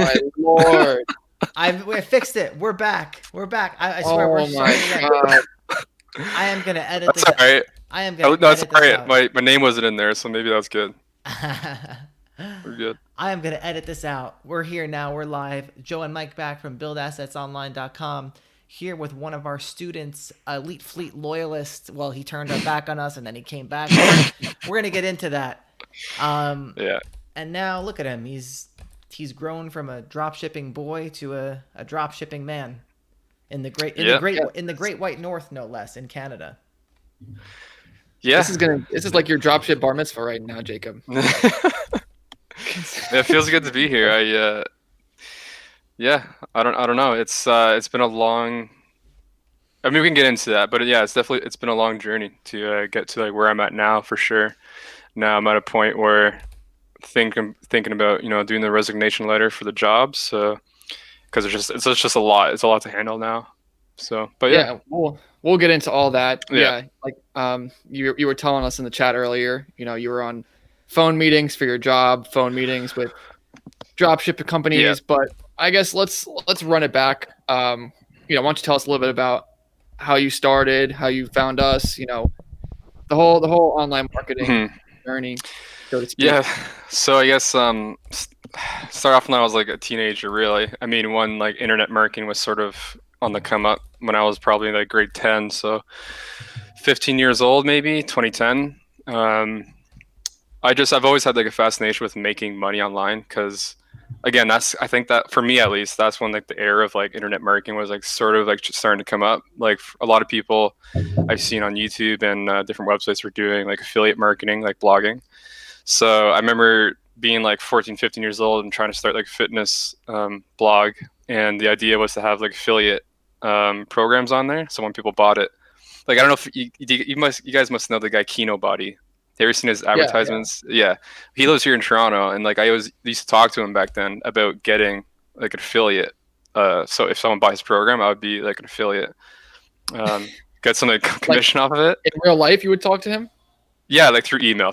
my lord. I fixed it. We're back. I swear we're Oh starting my again. god. I am gonna edit That's this. all right. I am Oh, gonna no, it's edit all this right. out. My name wasn't in there, so maybe that's good. I We're good. am gonna edit this out. We're here now. We're live. Joe and Mike back from BuildAssetsOnline.com. Here with one of our students, Elite Fleet loyalist. Well, he turned our back on us and then he came back. We're gonna get into that. Yeah. And now look at him. He's grown from a drop shipping boy to a drop shipping man in the great white north, no less, in Canada. Yeah. This is like your dropship bar mitzvah right now, Jacob. It feels good to be here. I don't know. It's been a long. I mean, we can get into that, but yeah, it's been a long journey to get to like where I'm at now for sure. Now I'm at a point where thinking about doing the resignation letter for the job. So because it's just a lot. It's a lot to handle now. So, but yeah, we'll get into all that. Yeah. Like you were telling us in the chat earlier. You were on phone meetings for your job, phone meetings with dropshipping companies. Yeah. But I guess let's run it back. Why don't you tell us a little bit about how you started, how you found us? The whole online marketing journey, so to speak. Yeah. So I guess start off when I was like a teenager. Really, I mean, when like internet marketing was sort of on the come up when I was probably like grade 10, so 15 years old, maybe 2010. I've always had like a fascination with making money online because, again, I think that for me at least, that's when like the era of like internet marketing was like sort of like just starting to come up. Like a lot of people I've seen on YouTube and different websites were doing like affiliate marketing, like blogging. So I remember being like 14, 15 years old and trying to start like a fitness blog, and the idea was to have like affiliate programs on there. So when people bought it, like I don't know if you guys must know the guy Kino Body. Have you ever seen his advertisements? Yeah. He lives here in Toronto, and like I always used to talk to him back then about getting like an affiliate. So if someone buys his program, I would be like an affiliate. Get some like commission off of it. In real life, you would talk to him? Yeah, like through email.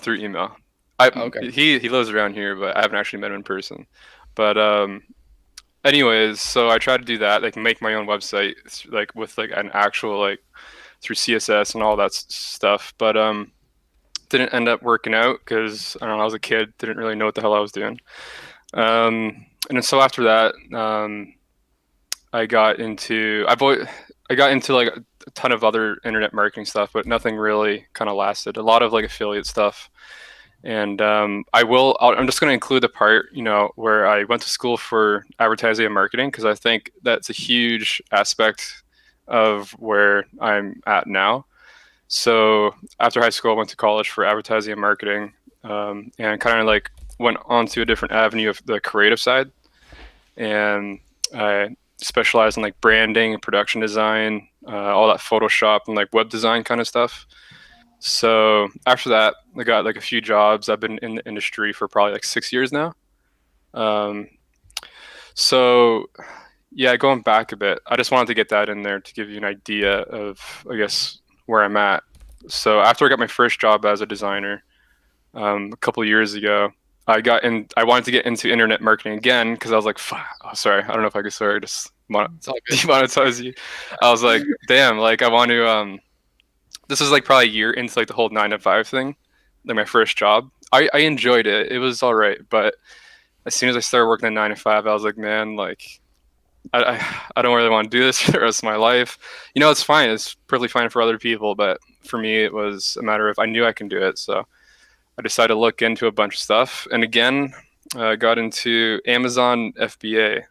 Okay. He lives around here, but I haven't actually met him in person. But anyways, so I tried to do that, like make my own website, like with like an actual like through CSS and all that stuff. But didn't end up working out because I don't know, I was a kid, didn't really know what the hell I was doing. And then so after that, I got into like a ton of other internet marketing stuff, but nothing really kind of lasted. A lot of like affiliate stuff. And I'm just going to include the part, where I went to school for advertising and marketing, because I think that's a huge aspect of where I'm at now. So after high school, I went to college for advertising and marketing, and kind of like went on to a different avenue of the creative side. And I specialized in like branding and production design, all that Photoshop and like web design kind of stuff. So after that, I got like a few jobs. I've been in the industry for probably like 6 years now. So yeah, going back a bit, I just wanted to get that in there to give you an idea of, I guess, where I'm at. So after I got my first job as a designer, a couple of years ago, I wanted to get into internet marketing again because I was like, sorry, I don't know if I could just demonetize you. I was like, damn, like I want to. This is like probably a year into like the whole 9 to 5 thing, like my first job. I enjoyed it. It was all right, but as soon as I started working at 9 to 5, I was like, man, like I don't really want to do this for the rest of my life. It's fine. It's perfectly fine for other people, but for me, it was a matter of I knew I can do it. So I decided to look into a bunch of stuff, and again, got into Amazon FBA,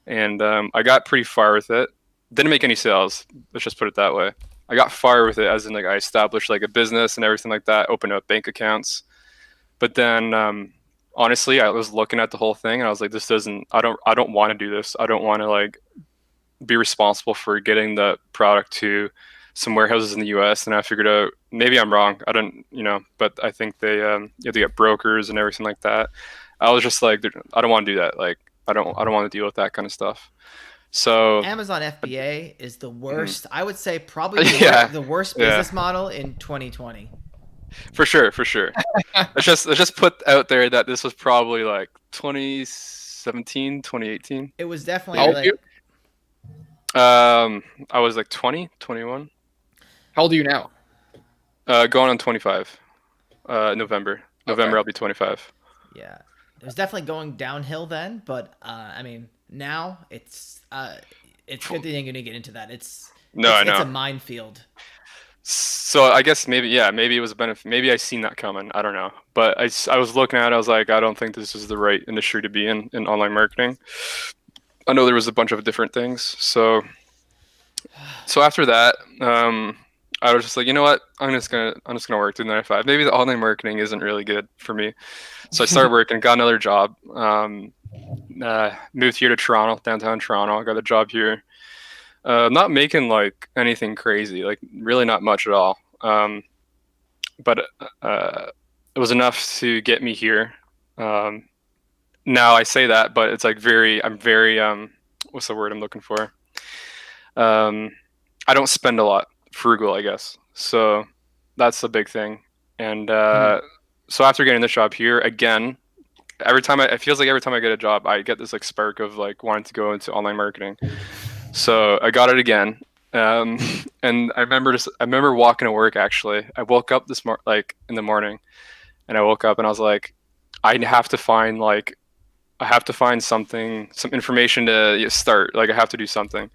and I got pretty far with it. Didn't make any sales. Let's just put it that way. I got far with it, as in like I established like a business and everything like that, opened up bank accounts. But then honestly, I was looking at the whole thing and I was like, I don't want to do this. I don't want to like be responsible for getting the product to some warehouses in the US. And I figured out, maybe I'm wrong. I don't, but I think they, you have to get brokers and everything like that. I was just like, I don't want to do that. Like, I don't want to deal with that kind of stuff. So Amazon FBA is the worst. I would say probably the worst business model in 2020. For sure. let's just put out there that this was probably like 2017 2018. It was definitely How old are you? I was like 20, 21. How old are you now? Going on 25. November. Okay. I'll be 25. Yeah, it was definitely going downhill then, but I mean now it's good that you're gonna get into that. I It's know. a minefield. So I guess maybe it was a benefit. Maybe I seen that coming. I don't know. But I was looking at it. I was like, I don't think this is the right industry to be in online marketing. I know there was a bunch of different things. So after that, I was just like, you know what? I'm just gonna work through 9 to 5. Maybe the online marketing isn't really good for me. So I started working, got another job. Moved here to Toronto, downtown Toronto. I got a job here. Not making like anything crazy, like really not much at all. But it was enough to get me here. Now I say that, but it's like I'm very what's the word I'm looking for? I don't spend a lot. Frugal, I guess. So that's the big thing. And so after getting this job here, again, it feels like every time I get a job, I get this like spark of like wanting to go into online marketing. So I got it again. And I remember walking to work. Actually, I woke up in the morning, and I woke up and I was like, I have to find something, some information to start. Like I have to do something.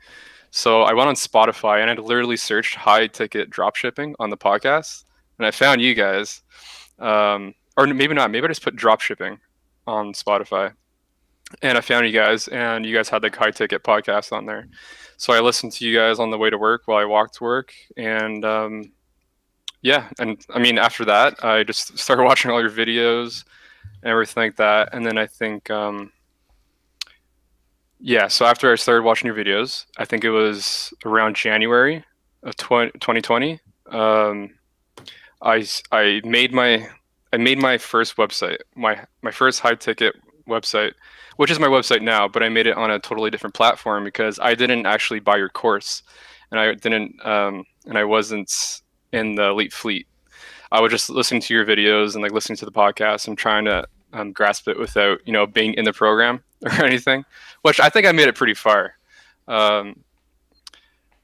So I went on Spotify and I literally searched high ticket dropshipping on the podcast, and I found you guys. Or maybe not. Maybe I just put dropshipping on Spotify, and I found you guys, and you guys had the high ticket podcast on there. So I listened to you guys on the way to work while I walked to work, and yeah, and I mean after that, I just started watching all your videos and everything like that, and then I think yeah. So after I started watching your videos, I think it was around January of 2020. I made my first website, my first high ticket website, which is my website now, but I made it on a totally different platform because I didn't actually buy your course, and I wasn't in the Elite Fleet. I was just listening to your videos and like listening to the podcast and trying to grasp it without being in the program or anything, which I think I made it pretty far.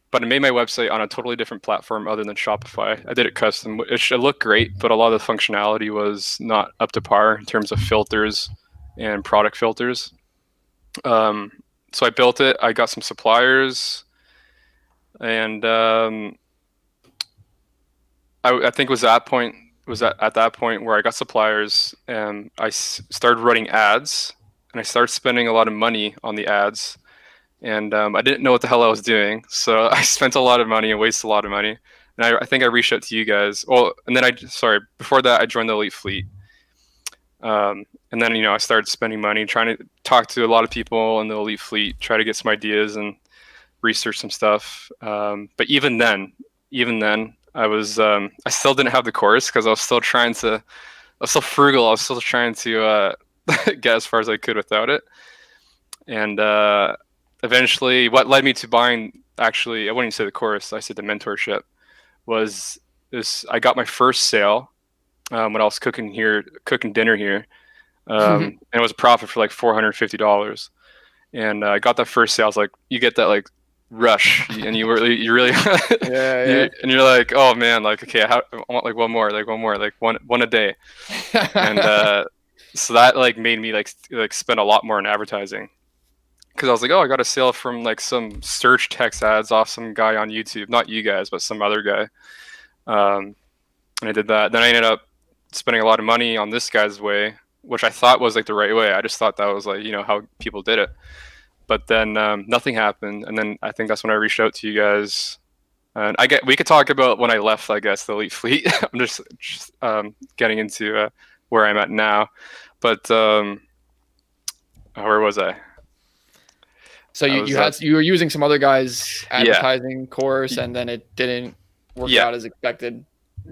But I made my website on a totally different platform other than Shopify. I did it custom. It looked great, but a lot of the functionality was not up to par in terms of filters and product filters. So I built it. I got some suppliers, and I think it was at that point where I got suppliers, and I started running ads, and I started spending a lot of money on the ads. And I didn't know what the hell I was doing, so I spent a lot of money and wasted a lot of money. And I think I reached out to you guys. Well, and then before that, I joined the Elite Fleet. And then I started spending money, trying to talk to a lot of people in the Elite Fleet, try to get some ideas and research some stuff. But even then, I still didn't have the course because I was still frugal. I was still trying to get as far as I could without it. And eventually, what led me to buying, actually, I wouldn't even say the course, I said the mentorship, was this. I got my first sale when I was cooking dinner here. And it was a profit for like $450. And I got that first sale. I was like, you get that like rush, and you really yeah. and you're like, oh man, like, okay, I want like one more, like one a day. And so that like made me like spend a lot more on advertising. Because I was like, oh, I got a sale from like some search text ads off some guy on YouTube, not you guys, but some other guy. And I did that. Then I ended up spending a lot of money on this guy's way, which I thought was like the right way. I just thought that was like, how people did it. But then nothing happened. And then I think that's when I reached out to you guys. And we could talk about when I left, I guess, the Elite Fleet. I'm just getting into where I'm at now. But where was I? So you were using some other guy's advertising course, and then it didn't work out as expected.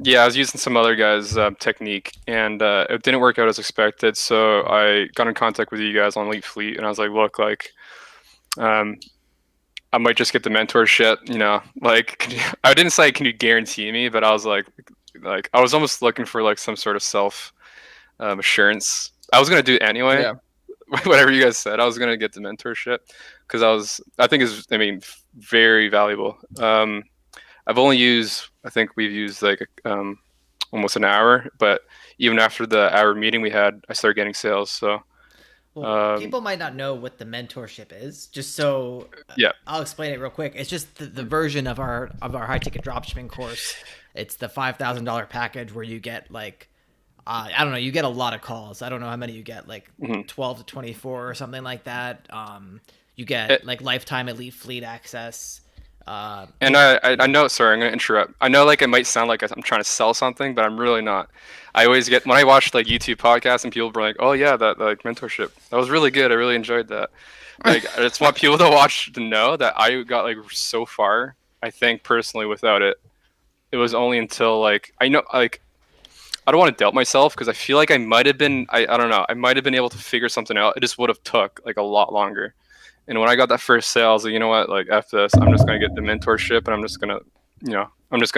Yeah, I was using some other guy's technique, and it didn't work out as expected. So I got in contact with you guys on Elite Fleet, and I was like, look, like, I might just get the mentorship. Like, I didn't say, can you guarantee me? But I was like I was almost looking for like some sort of self assurance. I was gonna do it anyway. Yeah. whatever you guys said. I was gonna get the mentorship because I think is very valuable. I think we've used like almost an hour, but even after the hour meeting we had, I started getting sales. So people might not know what the mentorship is. Just so yeah, I'll explain it real quick. It's just the version of our high ticket dropshipping course. It's the $5,000 package where you get like I don't know, you get a lot of calls. I don't know how many you get, like 12 to 24 or something like that. You get like lifetime elite fleet access. And I know, sorry, I'm going to interrupt. I know like it might sound like I'm trying to sell something, but I'm really not. I always get, when I watch like YouTube podcasts and people are like, oh yeah, that like mentorship, that was really good. I really enjoyed that. Like, I just want people to know that I got like so far, I think personally without it. It was only until like, I know, like, I don't want to doubt myself because I feel like I might have been, I don't know, I might have been able to figure something out. It just would have took like a lot longer. And when I got that first sale, I was like, you know what, like after this, I'm just going to get the mentorship and I'm just going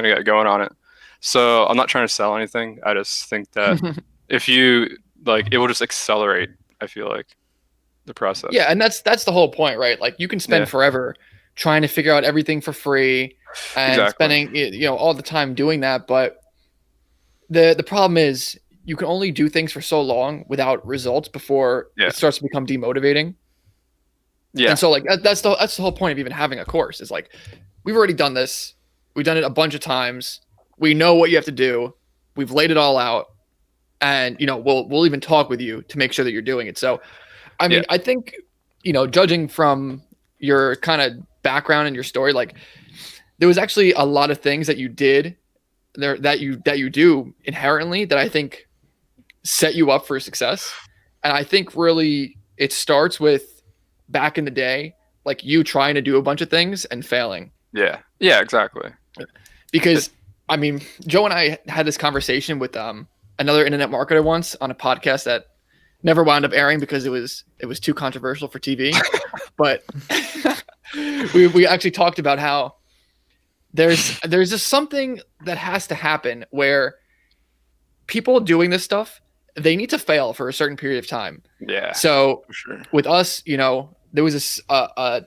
to get going on it. So I'm not trying to sell anything. I just think that if you like, it will just accelerate, I feel like, the process. Yeah. And that's the whole point, right? Like you can spend forever trying to figure out everything for free and spending, all the time doing that. But the problem is you can only do things for so long without results before it starts to become demotivating. Yeah. And so like that's the whole point of even having a course is like, we've already done this. We've done it a bunch of times. We know what you have to do. We've laid it all out, and we'll even talk with you to make sure that you're doing it. So, I mean, I think, judging from your kind of background and your story, like there was actually a lot of things that you did there that you do inherently that I think set you up for success. And I think really it starts with back in the day, like you trying to do a bunch of things and failing. Yeah. Yeah, exactly. Because I mean, Joe and I had this conversation with another internet marketer once on a podcast that never wound up airing because it was too controversial for TV. But we actually talked about how there's just something that has to happen where people doing this stuff, they need to fail for a certain period of time. Yeah. So for sure. With us, there was a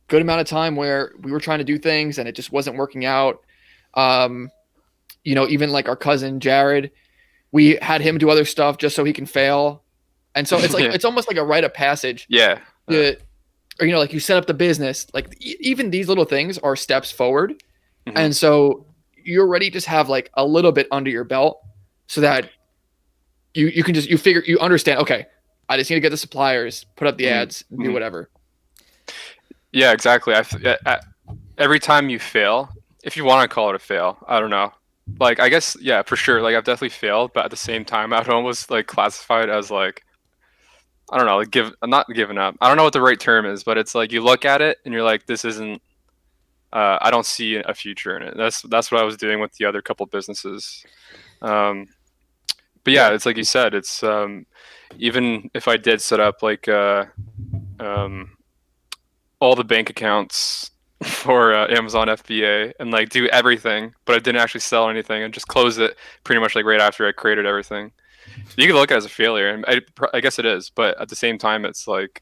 good amount of time where we were trying to do things and it just wasn't working out. Even like our cousin Jared, we had him do other stuff just so he can fail. And so it's like, it's almost like a rite of passage. Yeah. Or, like you set up the business, like even these little things are steps forward. Mm-hmm. And so you already just have like a little bit under your belt so that you can just, you understand, okay, I just need to get the suppliers, put up the ads, and do whatever. Yeah, exactly. Every time you fail, if you want to call it a fail, I don't know. Like, I guess, yeah, for sure. Like, I've definitely failed, but at the same time, I'd almost like classify it as like, I don't know, like I'm not giving up. I don't know what the right term is, but it's like you look at it and you're like, this isn't. I don't see a future in it. That's what I was doing with the other couple businesses. But yeah, it's like you said. It's even if I did set up like all the bank accounts for Amazon FBA and like do everything, but I didn't actually sell anything and just close it pretty much like right after I created everything. You can look at it as a failure, and I guess it is, but at the same time, it's like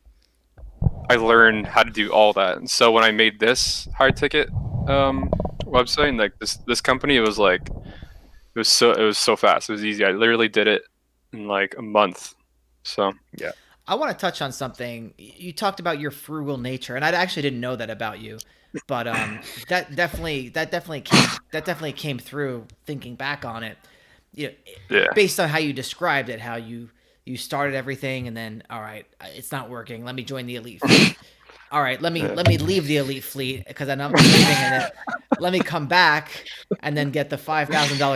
I learned how to do all that. And so when I made this high ticket website and like this company, it was so fast. It was easy. I literally did it in like a month. So yeah. I want to touch on something. You talked about your frugal nature, and I actually didn't know that about you, but that definitely came through thinking back on it. Based on how you described it, how you started everything, and then all right, it's not working. Let me join the elite fleet. All right, let me leave the elite fleet because I'm believing in it. Let me come back and then get the $5,000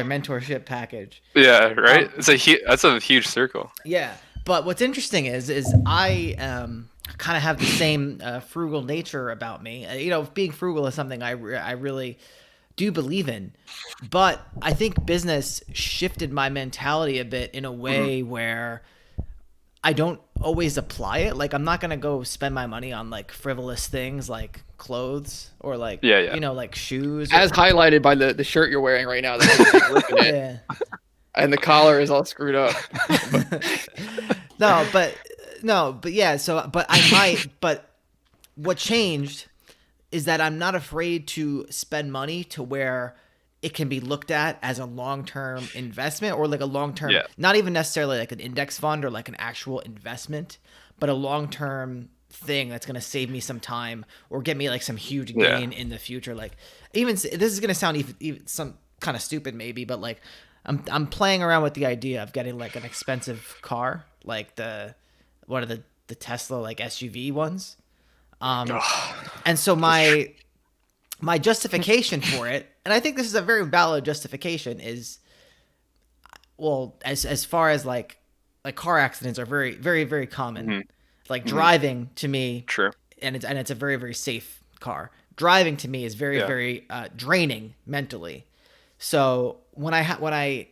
mentorship package. Yeah, right. That's a huge circle. Yeah. But what's interesting is I kind of have the same frugal nature about me. Being frugal is something I really do believe in. But I think business shifted my mentality a bit in a way where I don't always apply it. Like I'm not going to go spend my money on like frivolous things like clothes or like, like shoes. As highlighted by the shirt you're wearing right now. Yeah. And the collar is all screwed up. No, but No, but yeah. So, but I might. But what changed is that I'm not afraid to spend money to where it can be looked at as a long-term investment, or like a long-term, not even necessarily like an index fund or like an actual investment, but a long-term thing that's going to save me some time or get me like some huge gain in the future. Like, even this is going to sound even some kind of stupid maybe, but like I'm playing around with the idea of getting like an expensive car, like what are the Tesla like SUV ones. And so my justification for it, and I think this is a very valid justification, is, well, as far as like car accidents are very, very, very common. Like driving to me, and it's a very, very safe car. Driving to me is very, very draining mentally. So when I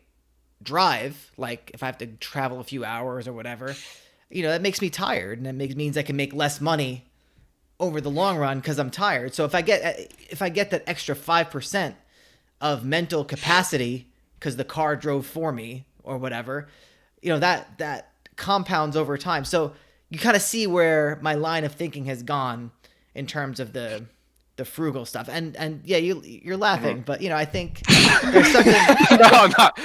drive, like if I have to travel a few hours or whatever, that makes me tired, and it means I can make less money over the long run because I'm tired. So if I get that extra 5% of mental capacity because the car drove for me or whatever, that compounds over time. So you kind of see where my line of thinking has gone in terms of the frugal stuff. And yeah, you're laughing, but I think there's something. No, I'm not.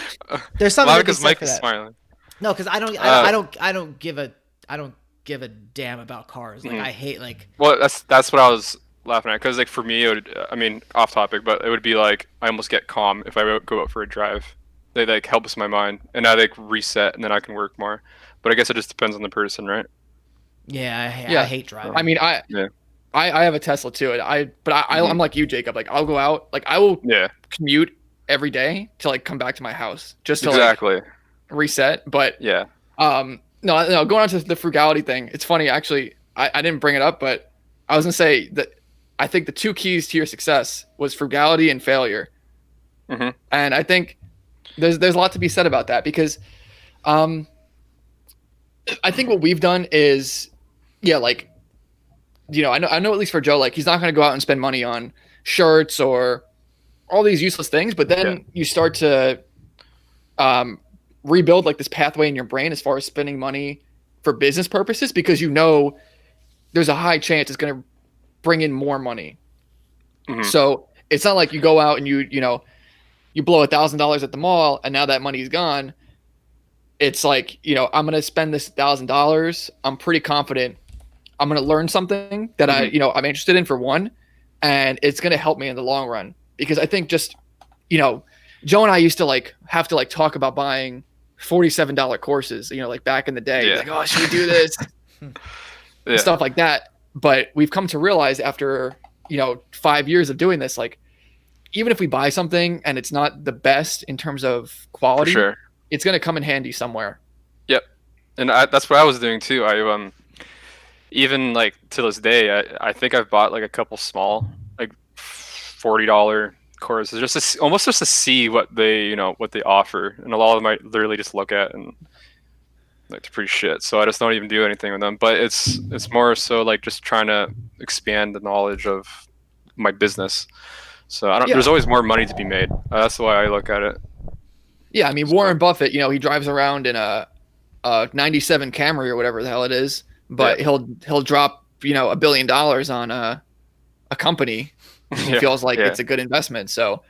There's something because Mike is smiling. No, because I don't give a damn about cars. Like I hate like. Well, that's what I was laughing at, because like for me, off topic, but it would be like I almost get calm if I go out for a drive. They like helps my mind, and I like reset, and then I can work more. But I guess it just depends on the person, right? Yeah, I hate driving. I mean, I have a Tesla too. I'm like you, Jacob. Like I'll go out, like I will commute every day to like come back to my house just to like reset. But no, going on to the frugality thing. It's funny, actually. I didn't bring it up, but I was gonna say that I think the two keys to your success was frugality and failure. And I think there's a lot to be said about that, because I think what we've done is, like, I know at least for Joe, like he's not going to go out and spend money on shirts or all these useless things, but then you start to rebuild like this pathway in your brain as far as spending money for business purposes, because there's a high chance it's going to bring in more money. So it's not like you go out and you blow $1,000 at the mall and now that money's gone. It's like, I'm going to spend this $1,000. I'm pretty confident I'm going to learn something that I'm interested in, for one, and it's going to help me in the long run. Because I think just, Joe and I used to like have to like talk about buying $47 courses, like back in the day, like, oh, should we do this? Stuff like that. But we've come to realize after, 5 years of doing this, like, even if we buy something and it's not the best in terms of quality, it's going to come in handy somewhere. Yep. And that's what I was doing too. I even like to this day, I think I've bought like a couple small, like $40 courses, almost just to see what they offer. And a lot of them I literally just look at and like, they're pretty shit. So I just don't even do anything with them. But it's more so like just trying to expand the knowledge of my business. So there's always more money to be made. That's the way I look at it. Yeah, I mean, Warren Buffett, he drives around in a 97 Camry or whatever the hell it is, but he'll drop, $1 billion on a company. He feels like it's a good investment. So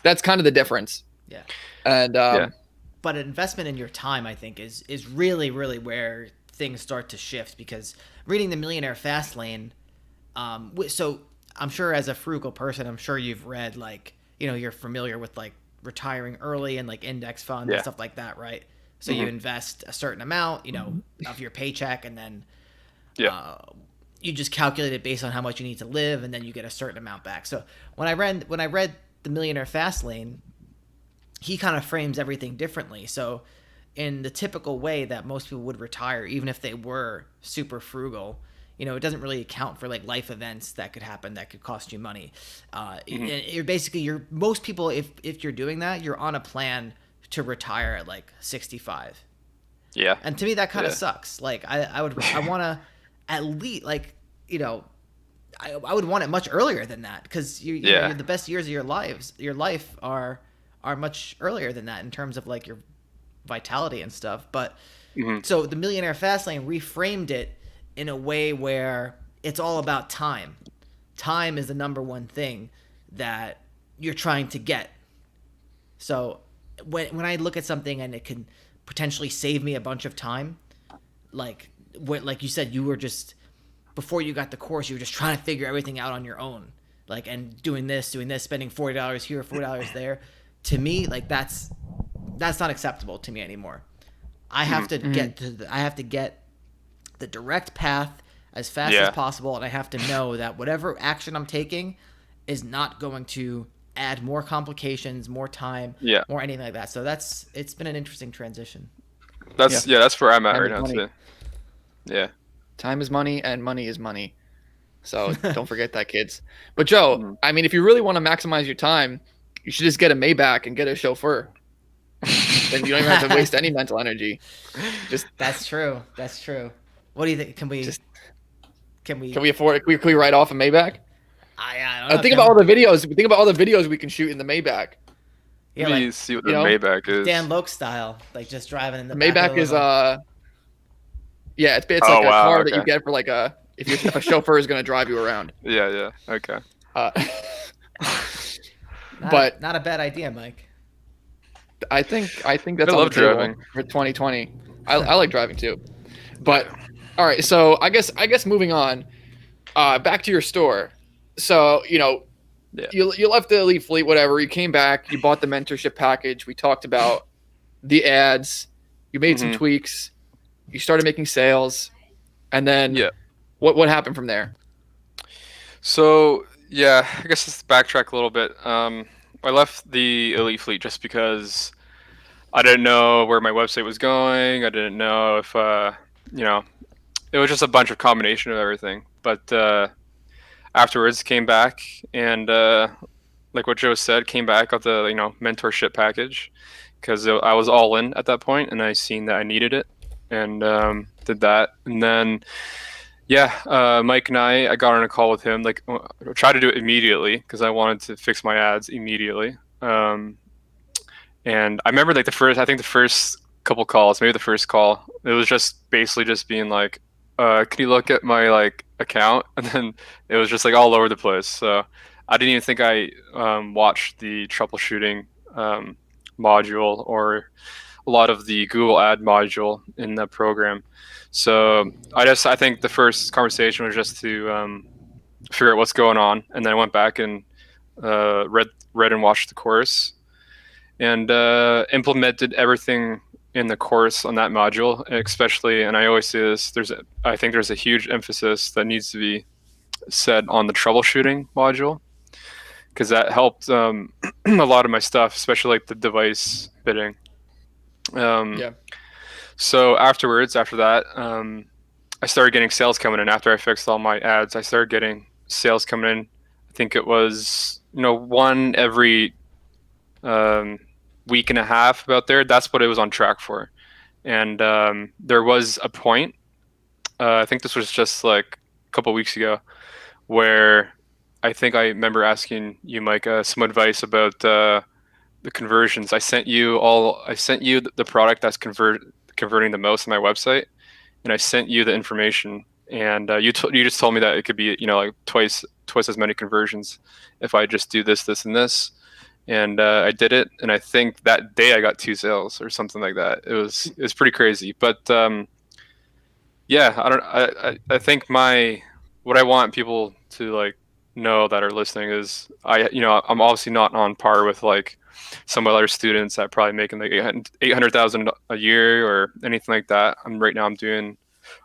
that's kind of the difference. Yeah. And but an investment in your time, I think, is really, really where things start to shift, because reading The Millionaire Fast Lane, so I'm sure as a frugal person, I'm sure you've read, like, you're familiar with like retiring early and like index funds and stuff like that, right? So you invest a certain amount, of your paycheck, and then you just calculate it based on how much you need to live, and then you get a certain amount back. So when I read The Millionaire Fast Lane, he kind of frames everything differently. So in the typical way that most people would retire, even if they were super frugal, it doesn't really account for like life events that could happen that could cost you money. Most people, if you're doing that, you're on a plan to retire at like 65. Yeah. And to me, that kind of sucks. Like I want to at least like, I would want it much earlier than that, because you're the best years of your life are much earlier than that in terms of like your vitality and stuff. But So the Millionaire Fastlane reframed it in a way where it's all about time. Time is the number one thing that you're trying to get. So when I look at something and it can potentially save me a bunch of time, like you said, you were just, before you got the course, you were just trying to figure everything out on your own, like, and doing this, spending $40 here, $40 there. To me, like, that's not acceptable to me anymore. I have to get the direct path as fast as possible, and I have to know that whatever action I'm taking is not going to add more complications, more time, more anything like that. So it's been an interesting transition. That's where I'm at right now too. Yeah. Time is money and money is money. So don't forget that, kids. But Joe, I mean, if you really want to maximize your time, you should just get a Maybach and get a chauffeur. Then you don't even have to waste any mental energy. That's true. What do you think? Can we afford it? Can we write off a Maybach? I don't know. Think about all the videos we can shoot in the Maybach. Yeah, Let me see what the Maybach is. Dan Loke style, like just driving in the Maybach is it's like a car that you get for like if a chauffeur is going to drive you around. Yeah. Okay. But not a bad idea, Mike. I think that's I love driving for 2020. I like driving too. But all right, so I guess moving on, back to your store. So you left the Elite Fleet, whatever. You came back. You bought the mentorship package. We talked about the ads. You made some tweaks. You started making sales, and then what happened from there? So I guess let's backtrack a little bit. I left the Elite Fleet just because I didn't know where my website was going. I didn't know if it was just a bunch of combination of everything. But afterwards, came back and like what Joe said, came back with the mentorship package because I was all in at that point, and I seen that I needed it, and did that. And then Mike and I got on a call with him, like try to do it immediately because I wanted to fix my ads immediately. And I remember like the first couple calls, maybe the first call, it was just basically just being like, can you look at my like account? And then it was just like all over the place. So I didn't even think I watched the troubleshooting module or a lot of the Google ad module in the program. So I think the first conversation was just to figure out what's going on, and then I went back and read and watched the course, and implemented everything in the course on that module, especially. And I always say this: I think there's a huge emphasis that needs to be said on the troubleshooting module, because that helped a lot of my stuff, especially like the device bidding. So after that, I started getting sales coming in. After I fixed all my ads, I started getting sales coming in. I think it was, one every week and a half about there. That's what it was on track for. And there was a point, I think this was just like a couple of weeks ago, where I think I remember asking you, Mike, some advice about the conversions. I sent you the product that's converting the most on my website, and I sent you the information, and you just told me that it could be like twice as many conversions if I just do this and this, and I did it, and I think that day I got 2 sales or something like that. It was pretty crazy. But I think what I want people to like know that are listening is I'm obviously not on par with like some other students that probably making like 800,000 a year or anything like that.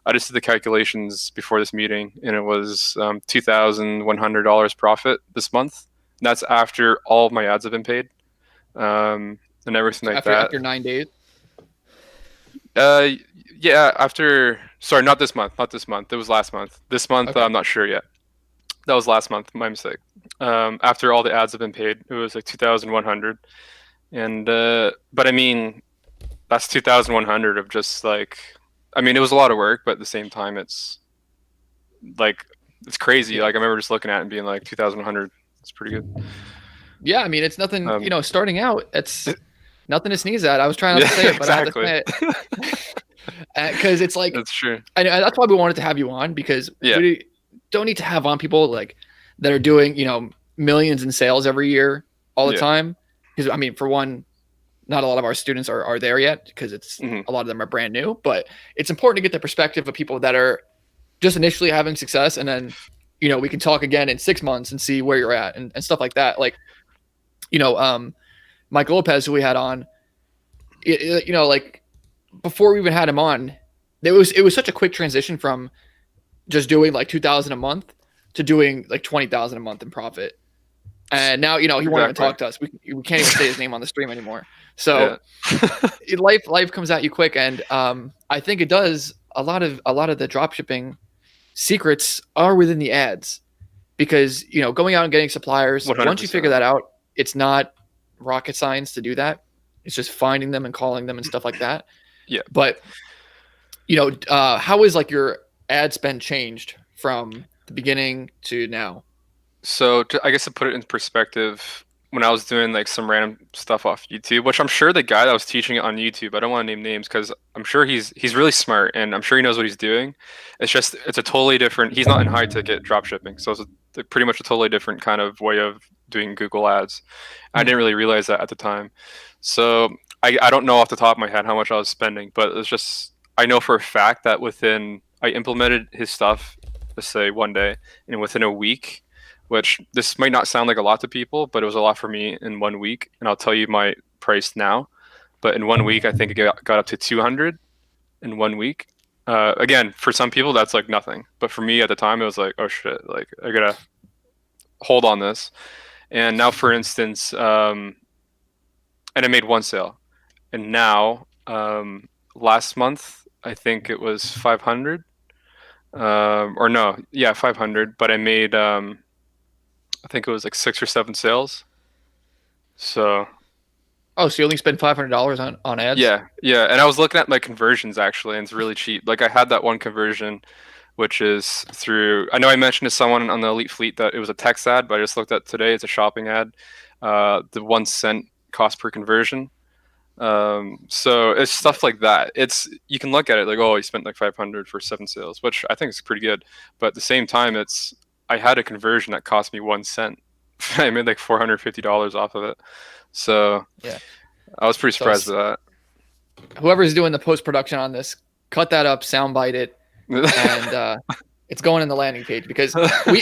I just did the calculations before this meeting, and it was $2,100 profit this month. And that's after all of my ads have been paid, and everything like that. After 9 days. Sorry, not this month. It was last month. This month, okay. I'm not sure yet. That was last month. My mistake. After all the ads have been paid, it was like 2,100, and but I mean, that's 2,100 of just like, I mean, it was a lot of work, but at the same time, it's like it's crazy. Like I remember just looking at it and being like 2,100. It's pretty good. Yeah, I mean, it's nothing. Starting out, it's nothing to sneeze at. I was trying not to say it, but exactly. I have to say it. because it's like That's true. I know that's why we wanted to have you on, because Yeah. we don't need to have on people like that are doing millions in sales every year all the Yeah. time. Because I mean, for one, not a lot of our students are there yet, because it's Mhm. a lot of them are brand new. But it's important to get the perspective of people that are just initially having success, and then we can talk again in 6 months and see where you're at and stuff like that. Like Mike Lopez, who we had on, like before we even had him on, it was such a quick transition from just doing like 2,000 a month to doing like 20,000 a month in profit. And now, he won't even talk to us. We can't even say his name on the stream anymore. So life comes at you quick. And I think it does. A lot of the dropshipping secrets are within the ads, because, going out and getting suppliers, 100%. once you figure that out, it's not rocket science to do that. It's just finding them and calling them and stuff like that. Yeah. But, how is like your ad spend changed from the beginning to now? So I guess to put it in perspective, when I was doing like some random stuff off YouTube, which I'm sure the guy that was teaching it on YouTube, I don't want to name names because I'm sure he's really smart and I'm sure he knows what he's doing. It's a totally different. He's not in high ticket dropshipping, so it's pretty much a totally different kind of way of doing Google ads. I didn't really realize that at the time. So I don't know off the top of my head how much I was spending, but it's just I know for a fact that I implemented his stuff, let's say one day, and within a week, which this might not sound like a lot to people, but it was a lot for me in 1 week. And I'll tell you my price now. But in 1 week, I think it got up to 200 in 1 week. Again, for some people, that's like nothing. But for me at the time, it was like, oh shit, like I gotta hold on this. And now, for instance, and I made one sale. And now, last month, I think it was 500. Or no, yeah, 500. But I made... I think it was like 6 or 7 sales. So. Oh, so you only spend $500 on ads? Yeah. And I was looking at my conversions actually, and it's really cheap. Like I had that one conversion, which is through. I know I mentioned to someone on the Elite Fleet that it was a text ad, but I just looked at today. It's a shopping ad. The 1 cent cost per conversion. So it's stuff like that. You can look at it like, oh, you spent like 500 for 7 sales, which I think is pretty good. But at the same time, I had a conversion that cost me 1 cent. I made like $450 off of it. So yeah, I was pretty surprised with that. Whoever's doing the post-production on this, cut that up, soundbite it, and it's going in the landing page, because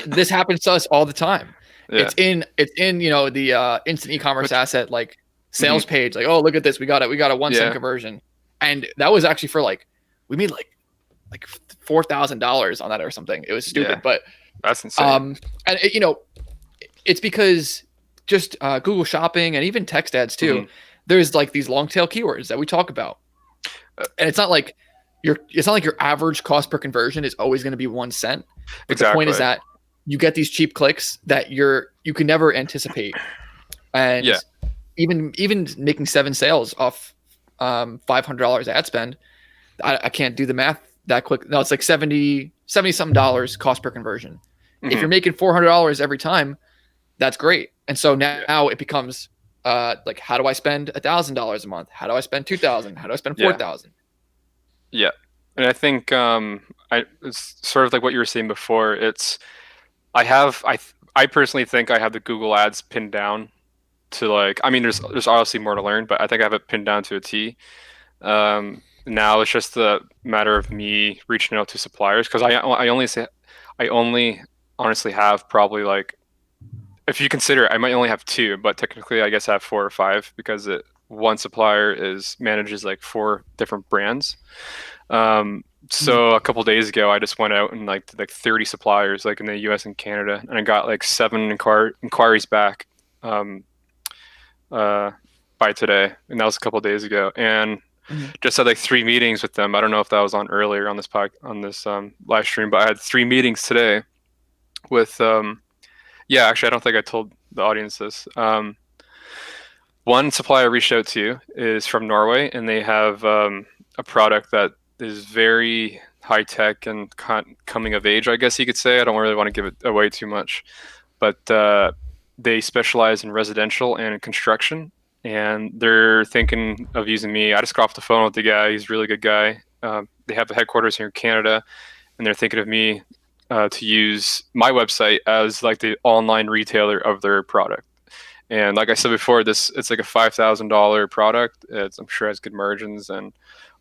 this happens to us all the time. Yeah. It's in the instant e-commerce asset like sales page. Like, oh, look at this, we got a 1 cent conversion, and that was actually for like we made like $4,000 on that or something. It was stupid, but. That's insane. And it's because just Google Shopping and even text ads too. There's like these long tail keywords that we talk about, and it's not like your average cost per conversion is always going to be 1 cent. But the point is that you get these cheap clicks that you can never anticipate, and even making 7 sales off $500 ad spend, I can't do the math that quick. No, it's like $70 something cost per conversion. If you're making $400 every time, that's great. And so now it becomes like, how do I spend $1,000 a month? How do I spend 2,000? How do I spend 4,000? Yeah. And I think it's sort of like what you were saying before. I personally think I have the Google ads pinned down to like, I mean, there's obviously more to learn, but I think I have it pinned down to a T. Now it's just a matter of me reaching out to suppliers, because I only honestly have probably like, if you consider, I might only have 2, but technically I guess I have 4 or 5, because one supplier manages like 4 different brands. So a couple days ago, I just went out and like 30 suppliers like in the US and Canada, and I got like 7 inquiries back by today, and that was a couple days ago, and just had like 3 meetings with them. I don't know if that was on earlier on this live stream, but I had 3 meetings today with actually I don't think I told the audience this. One supplier I reached out to is from Norway, and they have a product that is very high tech and coming of age, I guess you could say. I don't really want to give it away too much, but they specialize in residential and construction, and they're thinking of using me. I just got off the phone with the guy. He's a really good guy. They have the headquarters here in Canada, and they're thinking of me to use my website as like the online retailer of their product. And like I said before, it's like a $5,000 product. I'm sure it has good margins, and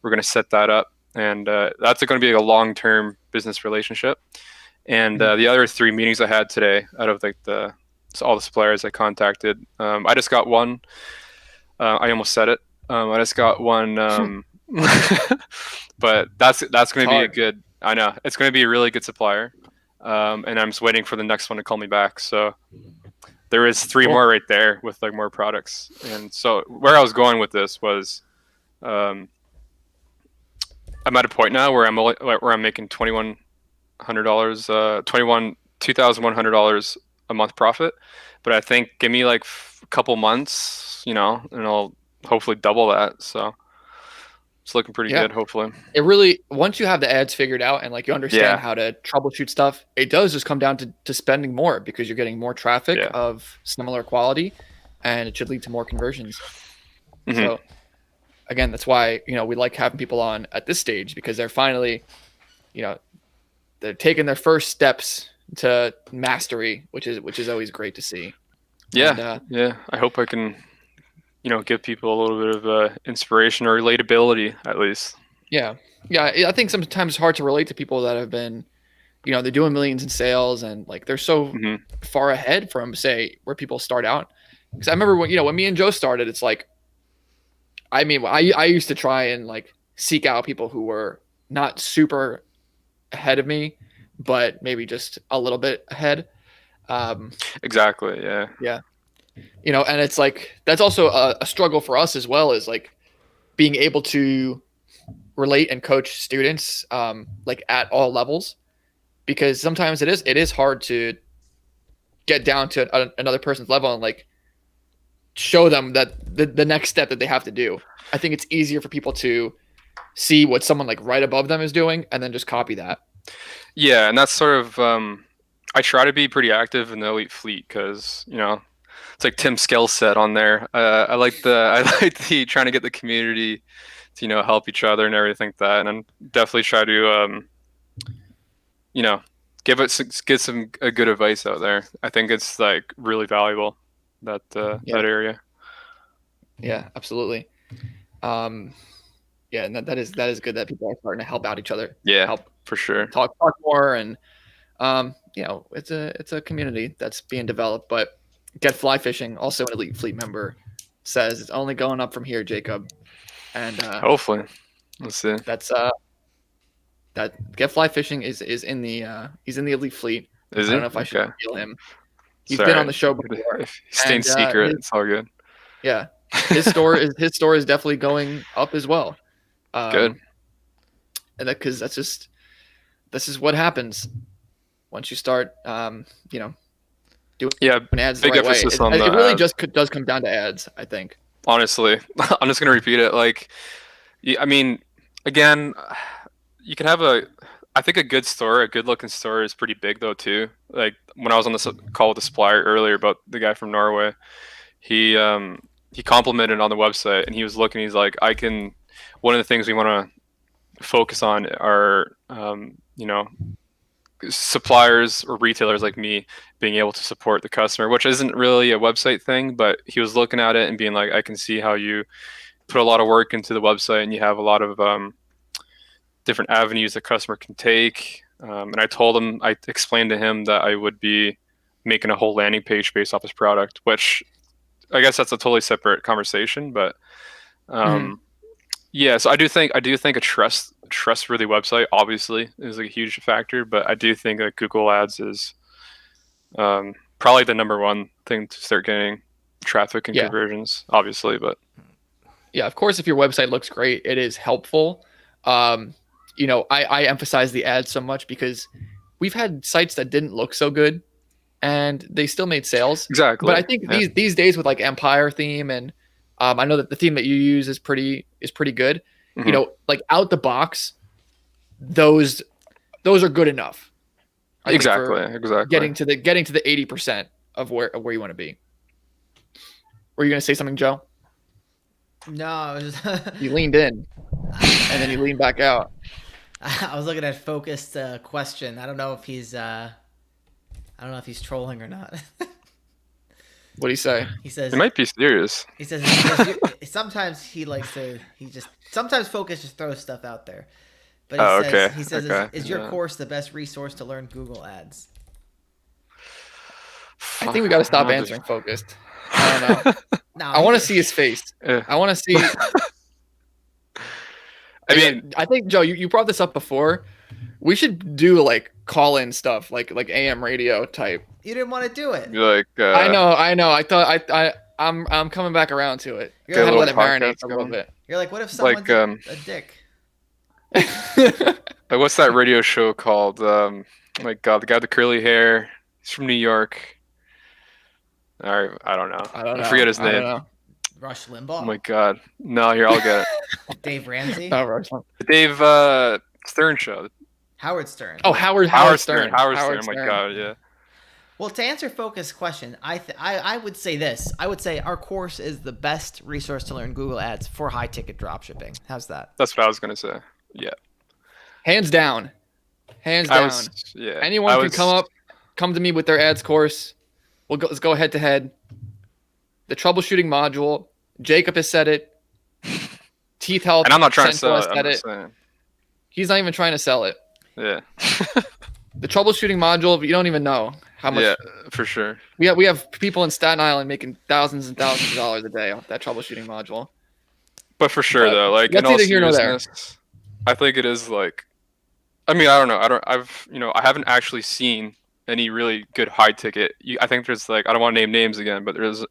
we're going to set that up. And that's going to be like a long-term business relationship. And the other 3 meetings I had today, out of like all the suppliers I contacted, I just got one. I almost said it. I just got one, but that's going to be a good. I know it's going to be a really good supplier, and I'm just waiting for the next one to call me back. So there is 3 more right there with like more products. And so where I was going with this was, I'm at a point now where I'm making $2,100 a month profit. But I think give me like a couple months, and I'll hopefully double that. So it's looking pretty good, hopefully. It really, once you have the ads figured out and like you understand how to troubleshoot stuff, it does just come down to spending more because you're getting more traffic of similar quality, and it should lead to more conversions. So again, that's why, we like having people on at this stage, because they're finally, they're taking their first steps to mastery, which is always great to see. Yeah. I hope I can, give people a little bit of inspiration or relatability at least. Yeah. I think sometimes it's hard to relate to people that have been, they're doing millions in sales and like they're so far ahead from, say, where people start out. Because I remember when me and Joe started, it's like, I used to try and like seek out people who were not super ahead of me, but maybe just a little bit ahead. Exactly. Yeah. And it's like, that's also a struggle for us as well, is like being able to relate and coach students, like at all levels, because sometimes it is hard to get down to another person's level and like show them that the next step that they have to do. I think it's easier for people to see what someone like right above them is doing and then just copy that. Yeah. And that's sort of, I try to be pretty active in the elite fleet because, it's like Tim Skell said on there. I like the trying to get the community to, help each other and everything like that. And I'm definitely try to, get some good advice out there. I think it's like really valuable, that area. Yeah, absolutely. And that is good that people are starting to help out each other. Yeah, help for sure. Talk more, and it's a community that's being developed. But Get Fly Fishing, also an elite fleet member, says it's only going up from here, Jacob. And hopefully, let's see. That's that Get Fly Fishing is in the he's in the elite fleet. Is I don't know if I should reveal him. He's Sorry. been on the show before. If he's staying secret, it's all good. Yeah, his store is definitely going up as well. Good. And because this is what happens once you start, doing ads the right way. It really just does come down to ads, I think. Honestly, I'm just gonna repeat it. Like, again, you can have I think a good looking store is pretty big though too. Like when I was on this call with the supplier earlier about the guy from Norway, he complimented on the website and he was looking. He's like, one of the things we want to focus on are, suppliers or retailers like me being able to support the customer, which isn't really a website thing, but he was looking at it and being like, I can see how you put a lot of work into the website and you have a lot of different avenues the customer can take. And I explained to him that I would be making a whole landing page based off his product, which I guess that's a totally separate conversation, but yeah, so I do think a trustworthy website obviously is a huge factor, but I do think that Google Ads is probably the number one thing to start getting traffic and conversions, obviously. But yeah, of course, if your website looks great, it is helpful. I emphasize the ads so much because we've had sites that didn't look so good and they still made sales. Exactly. But I think these days with like Empire theme and I know that the theme that you use is pretty good. Mm-hmm. Like out the box, those are good enough. Exactly. Getting to the 80% of where you want to be. Were you going to say something, Joe? No, you leaned in. and then you lean back out. I was looking at focused question. I don't know if he's trolling or not. What do you say? He says It might be serious. He says sometimes he likes to. Sometimes Focus just throws stuff out there. But he says, okay. Is your course the best resource to learn Google Ads? I think we got to stop answering Focused. I don't know. No, I want to see his face. I want to see. I mean, I think, Joe, you brought this up before. We should do like call-in stuff, like AM radio type. You didn't want to do it. like I know. I thought I'm coming back around to it. I had to let it marinate for a little bit. You're like, what if someone's a dick? Like, what's that radio show called? My God, the guy with the curly hair. He's from New York. All right, I don't know. I forget his name. Rush Limbaugh. Oh my God. No, here, I'll get it. Dave Ramsey. Dave Stern show. Howard Stern. Oh, Howard Stern. Howard Stern. Oh my God, yeah. Well, to answer Focus' question, I would say this. I would say our course is the best resource to learn Google Ads for high-ticket dropshipping. How's that? That's what I was going to say. Yeah. Hands down. Anyone can come to me with their ads course. Let's go head to head. The troubleshooting module. Jakob has said it. Teeth Health. And I'm not trying to sell it. I'm just saying. He's not even trying to sell it. Yeah. The troubleshooting module, you don't even know how much. Yeah, for sure. We have people in Staten Island making thousands and thousands of dollars a day off that troubleshooting module. But for sure, though, like in all seriousness, I think it is like. I mean, I don't know. I haven't actually seen any really good high ticket. I think there's like, I don't want to name names again, but there's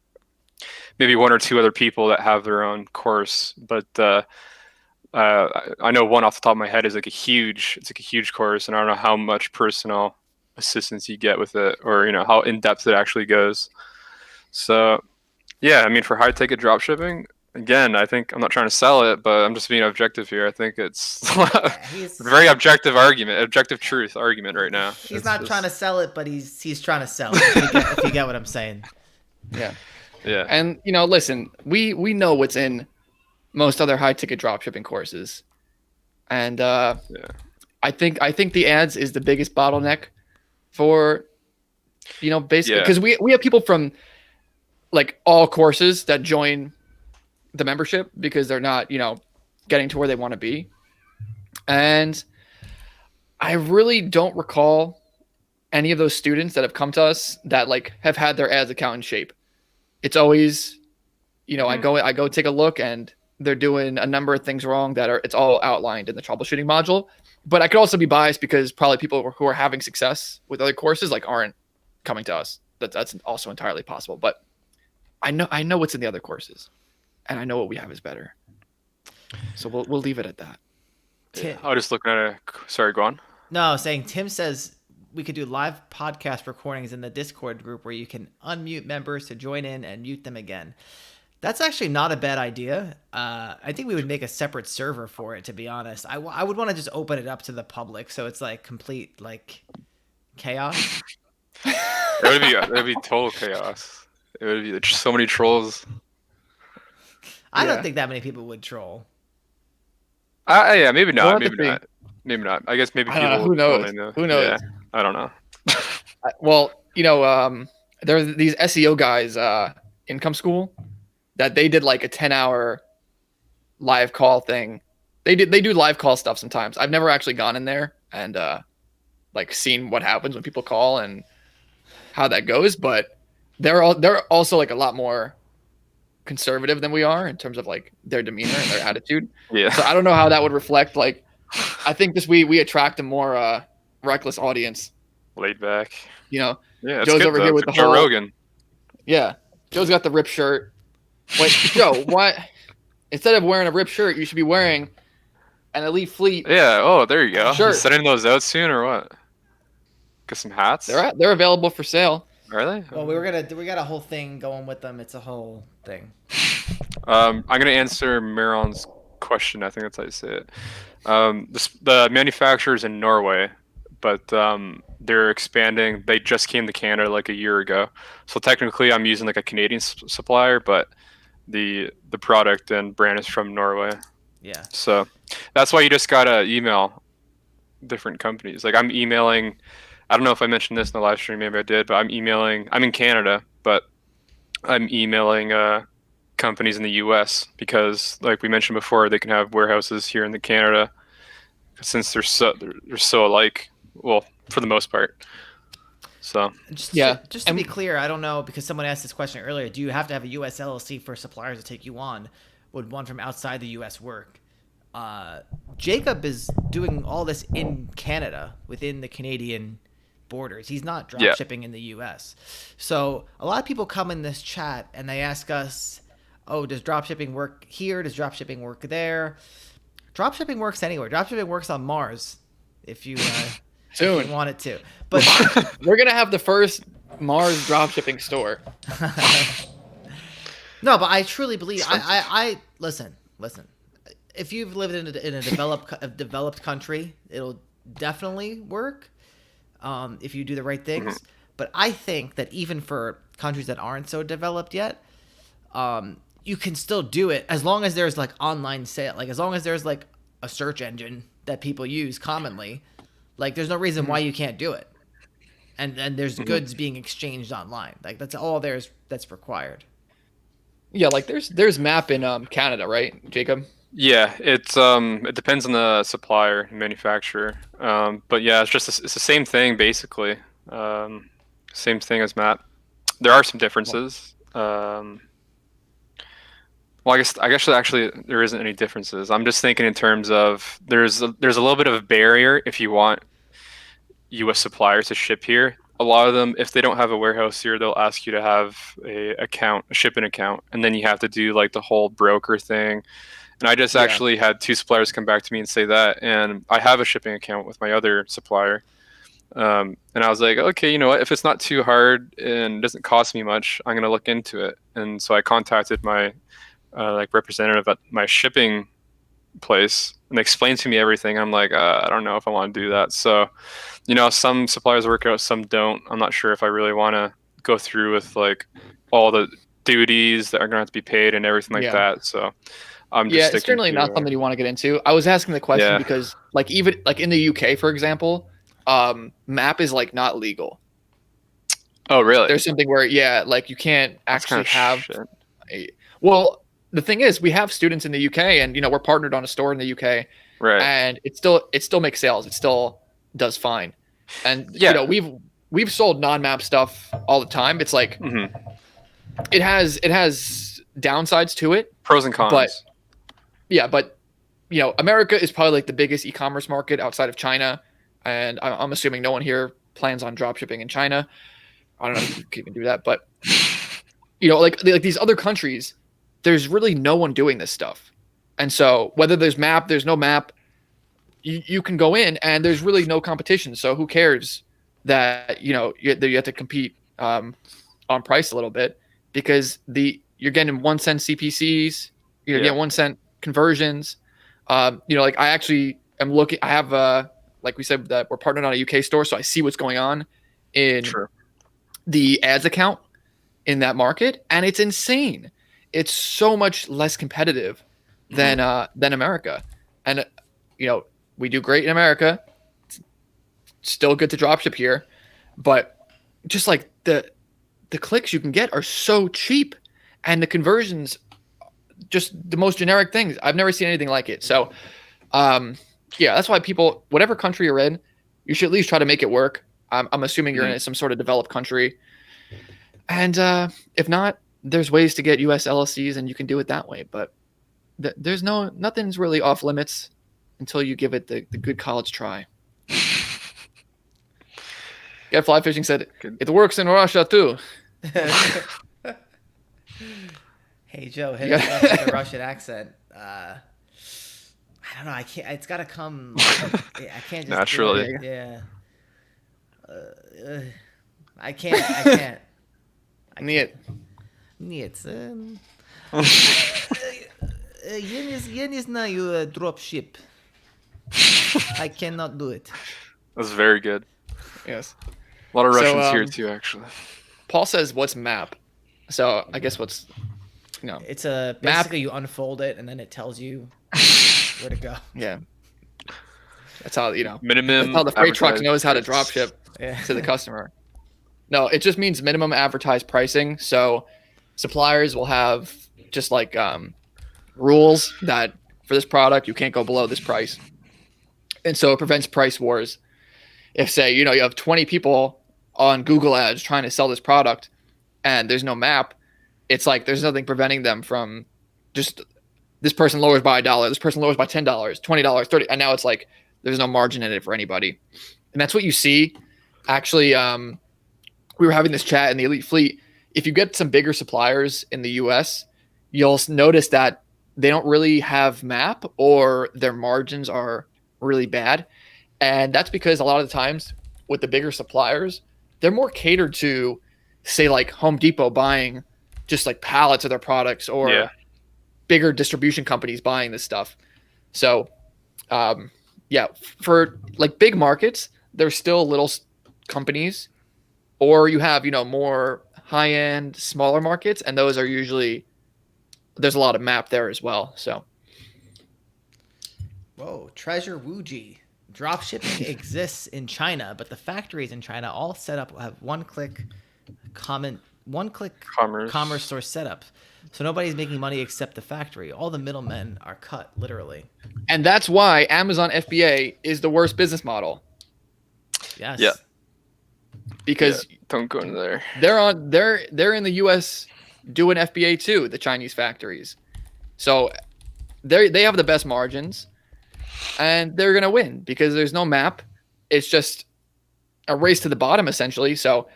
maybe one or two other people that have their own course. But I know one off the top of my head is like a huge course, and I don't know how much personal assistance you get with it, or how in depth it actually goes. So yeah, I mean, for high ticket dropshipping, again, I think I'm not trying to sell it, but I'm just being objective here. I think it's a very objective truth argument right now. He's not trying to sell it, but he's trying to sell it. If you get what I'm saying. Yeah. Yeah. And listen, we know what's in most other high ticket dropshipping courses, and I think the ads is the biggest bottleneck for basically because we have people from like all courses that join the membership because they're not getting to where they want to be, and I really don't recall any of those students that have come to us that like have had their ads account in shape. It's always I go take a look and they're doing a number of things wrong it's all outlined in the troubleshooting module. But I could also be biased because probably people who are having success with other courses like aren't coming to us. That's also entirely possible. But I know what's in the other courses, and I know what we have is better. So we'll leave it at that. Yeah. I was just looking at sorry, go on. No, saying Tim says we could do live podcast recordings in the Discord group where you can unmute members to join in and mute them again. That's actually not a bad idea. I think we would make a separate server for it, to be honest. I would want to just open it up to the public so it's like complete like chaos. It would be total chaos. It would be so many trolls. I don't think that many people would troll. Yeah, maybe not. Maybe not. I guess maybe people. Who knows? Who knows? Yeah, I don't know. Well, there are these SEO guys, Income School, that they did like a 10-hour live call thing. They do live call stuff sometimes. I've never actually gone in there and like seen what happens when people call and how that goes, but they're also like a lot more conservative than we are in terms of like their demeanor and their attitude. Yeah. So I don't know how that would reflect. Like, I think we attract a more reckless audience. Laid back. Yeah, Joe's over here with the Joe Rogan. Yeah, Joe's got the ripped shirt. Wait, Joe, what? Instead of wearing a ripped shirt, you should be wearing an Elite Fleet. Yeah. Oh, there you go. Shirt. Sending those out soon or what? Get some hats. They're available for sale. Are they? Well, we got a whole thing going with them. It's a whole thing. I'm gonna answer Miron's question. I think that's how you say it. The manufacturer's in Norway, but they're expanding. They just came to Canada like a year ago. So technically, I'm using like a Canadian supplier, but the product and brand is from Norway. Yeah. So That's why you just gotta email different companies. Like I'm emailing. I don't know if I mentioned this in the live stream. Maybe I did, but I'm emailing. I'm in Canada, but I'm emailing companies in the U.S. because, like we mentioned before, they can have warehouses here in the Canada since they're so alike. Well, for the most part. So just to be clear, I don't know, because someone asked this question earlier. Do you have to have a U.S. LLC for suppliers to take you on? Would one from outside the U.S. work? Jacob is doing all this in Canada, within the Canadian borders. He's not drop shipping in the U.S. So a lot of people come in this chat and they ask us, oh, does drop shipping work here? Does drop shipping work there? Drop shipping works anywhere. Drop shipping works on Mars if you soon if you want it to. But we're gonna have the first Mars drop shipping store. No, but I truly believe. I listen. If you've lived in a developed country, it'll definitely work if you do the right things. Mm-hmm. But I think that even for countries that aren't so developed yet, you can still do it as long as there's like online sale, like as long as there's like a search engine that people use commonly. Like there's no reason why you can't do it, and there's goods being exchanged online. Like that's all that's required. Yeah, like there's MAP in Canada, right, Jacob? Yeah, it depends on the supplier and manufacturer. But yeah, it's the same thing basically. Same thing as MAP. There are some differences. Well, I guess actually there isn't any differences. I'm just thinking in terms of there's a little bit of a barrier if you want U.S. suppliers to ship here. A lot of them, if they don't have a warehouse here, they'll ask you to have a shipping account, and then you have to do like the whole broker thing. And I just actually had 2 suppliers come back to me and say that, and I have a shipping account with my other supplier. And I was like, okay, you know what? If it's not too hard and doesn't cost me much, I'm gonna look into it. And so I contacted my representative at my shipping place, and they explained to me everything. I'm like, I don't know if I want to do that. So, you know, some suppliers work out, some don't. I'm not sure if I really want to go through with like all the duties that are gonna have to be paid and everything like that. So I'm just it's certainly not something you want to get into. I was asking the question because like even like in the UK, for example, MAP is like not legal. Oh, really? There's something where like you can't actually have well, the thing is, we have students in the UK, and you know we're partnered on a store in the UK, right? And it still makes sales. It still does fine, and you know we've sold non-MAP stuff all the time. It's like it has downsides to it, pros and cons. But you know America is probably like the biggest e-commerce market outside of China, and I'm assuming no one here plans on drop shipping in China. I don't know if you can even do that, but you know like these other countries, there's really no one doing this stuff. And so whether there's MAP, there's no MAP, you can go in and there's really no competition. So who cares that, you know, you have to compete on price a little bit because you're getting 1 cent CPCs, you're getting 1 cent conversions. You know, like I actually am looking, I have like we said that we're partnered on a UK store. So I see what's going on in the ads account in that market. And it's insane. It's so much less competitive than America. And, you know, we do great in America. It's still good to dropship here. But just like the clicks you can get are so cheap. And the conversions, just the most generic things. I've never seen anything like it. So, that's why people, whatever country you're in, you should at least try to make it work. I'm assuming you're in some sort of developed country. And if not, there's ways to get US LLCs and you can do it that way. But there's nothing's really off limits until you give it the good college try. Fly Fishing said, it works in Russia too. Hey, Joe, hit us up with a Russian accent. I don't know. I can't. It's got to come. I can't just naturally. Yeah. I can't. Нет. Я не знаю dropship. I cannot do it. That's very good. Yes. A lot of Russians here too, actually. Paul says, "What's MAP?" So I guess what's it's basically you unfold it and then it tells you Way to go. Yeah. That's how, minimum. that's how the freight truck advertised knows how to price. drop ship Yeah. to the customer. No, it just means minimum advertised pricing. So suppliers will have just like rules that for this product, you can't go below this price. And so it prevents price wars. If, say, you have 20 people on Google Ads trying to sell this product and there's no map, it's like there's nothing preventing them from just this person lowers by $1, this person lowers by $10, $20, $30, and now it's like there's no margin in it for anybody. And that's what you see. Actually, we were having this chat in the Elite Fleet. If you get some bigger suppliers in the US, you'll notice that they don't really have map or their margins are really bad. And that's because a lot of the times with the bigger suppliers, they're more catered to, say, like Home Depot buying just like pallets of their products, or bigger distribution companies buying this stuff. So, for like big markets, there's still little companies, or you have, more high-end, smaller markets, and those are usually, there's a lot of map there as well. So, Whoa, Treasure Wuji. Dropshipping exists in China, but the factories in China all set up have one-click commerce store setup. So nobody's making money except the factory. All the middlemen are cut, literally. and that's why Amazon FBA is the worst business model, Yes. Yeah. because Don't go in there. they're in the US doing FBA too, the Chinese factories. So they have the best margins, and they're going to win because there's no map. It's just a race to the bottom, essentially. So,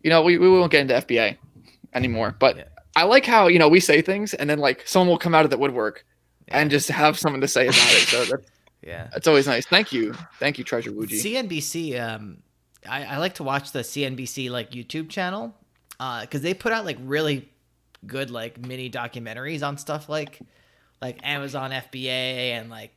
we won't get into FBA anymore. But I like how, we say things and then like someone will come out of the woodwork and just have something to say about it. So that's always nice. Thank you. Thank you, Treasure Wuji. CNBC, I like to watch the CNBC like YouTube channel because they put out like really good like mini documentaries on stuff like Amazon FBA and like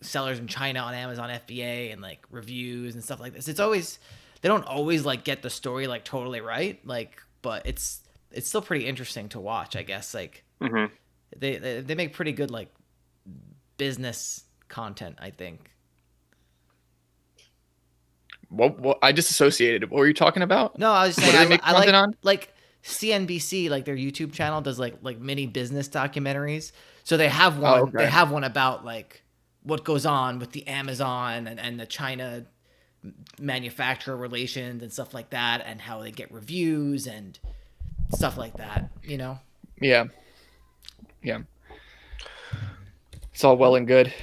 sellers in China on Amazon FBA and like reviews and stuff like this. It's always, they don't always like get the story like totally right, like, but it's still pretty interesting to watch, I guess. Like they make pretty good like business content, I think. What I just associated. What were you talking about? No, I was just What do saying they make I like content on? like CNBC, like their YouTube channel does like mini business documentaries. So they have one. okay. They have one about like what goes on with the Amazon and the China manufacturer relations and stuff like that, and how they get reviews and stuff like that. Yeah. It's all well and good.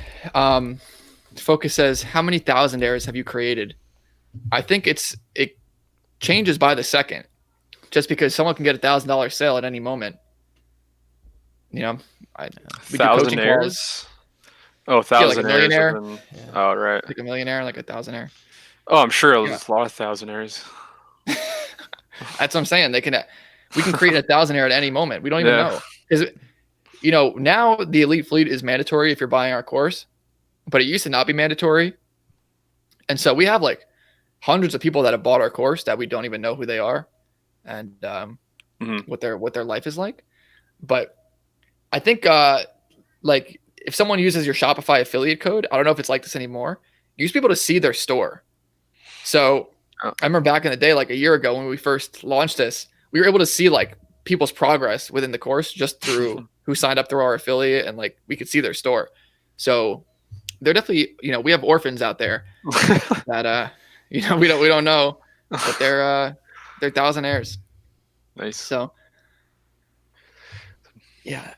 Focus says, how many thousandaires have you created? I think it changes by the second, just because someone can get $1,000 sale at any moment. We do coaching calls. Thousandaires. Oh, Yeah, like a thousandaires. millionaire. Oh, right. Like a millionaire, like a thousandaire. Oh, I'm sure there's a lot of thousandaires. That's what I'm saying. We can create a thousandaire at any moment. We don't even know. Because, now the Elite Fleet is mandatory if you're buying our course, but it used to not be mandatory. And so we have like hundreds of people that have bought our course that we don't even know who they are and what their life is like. But I think like if someone uses your Shopify affiliate code, I don't know if it's like this anymore. You used to be able to see their store. So I remember back in the day, like a year ago when we first launched this, we were able to see like people's progress within the course just through who signed up through our affiliate, and like we could see their store. So they're definitely, we have orphans out there that we don't know, but they're thousandaires. Nice. So yeah.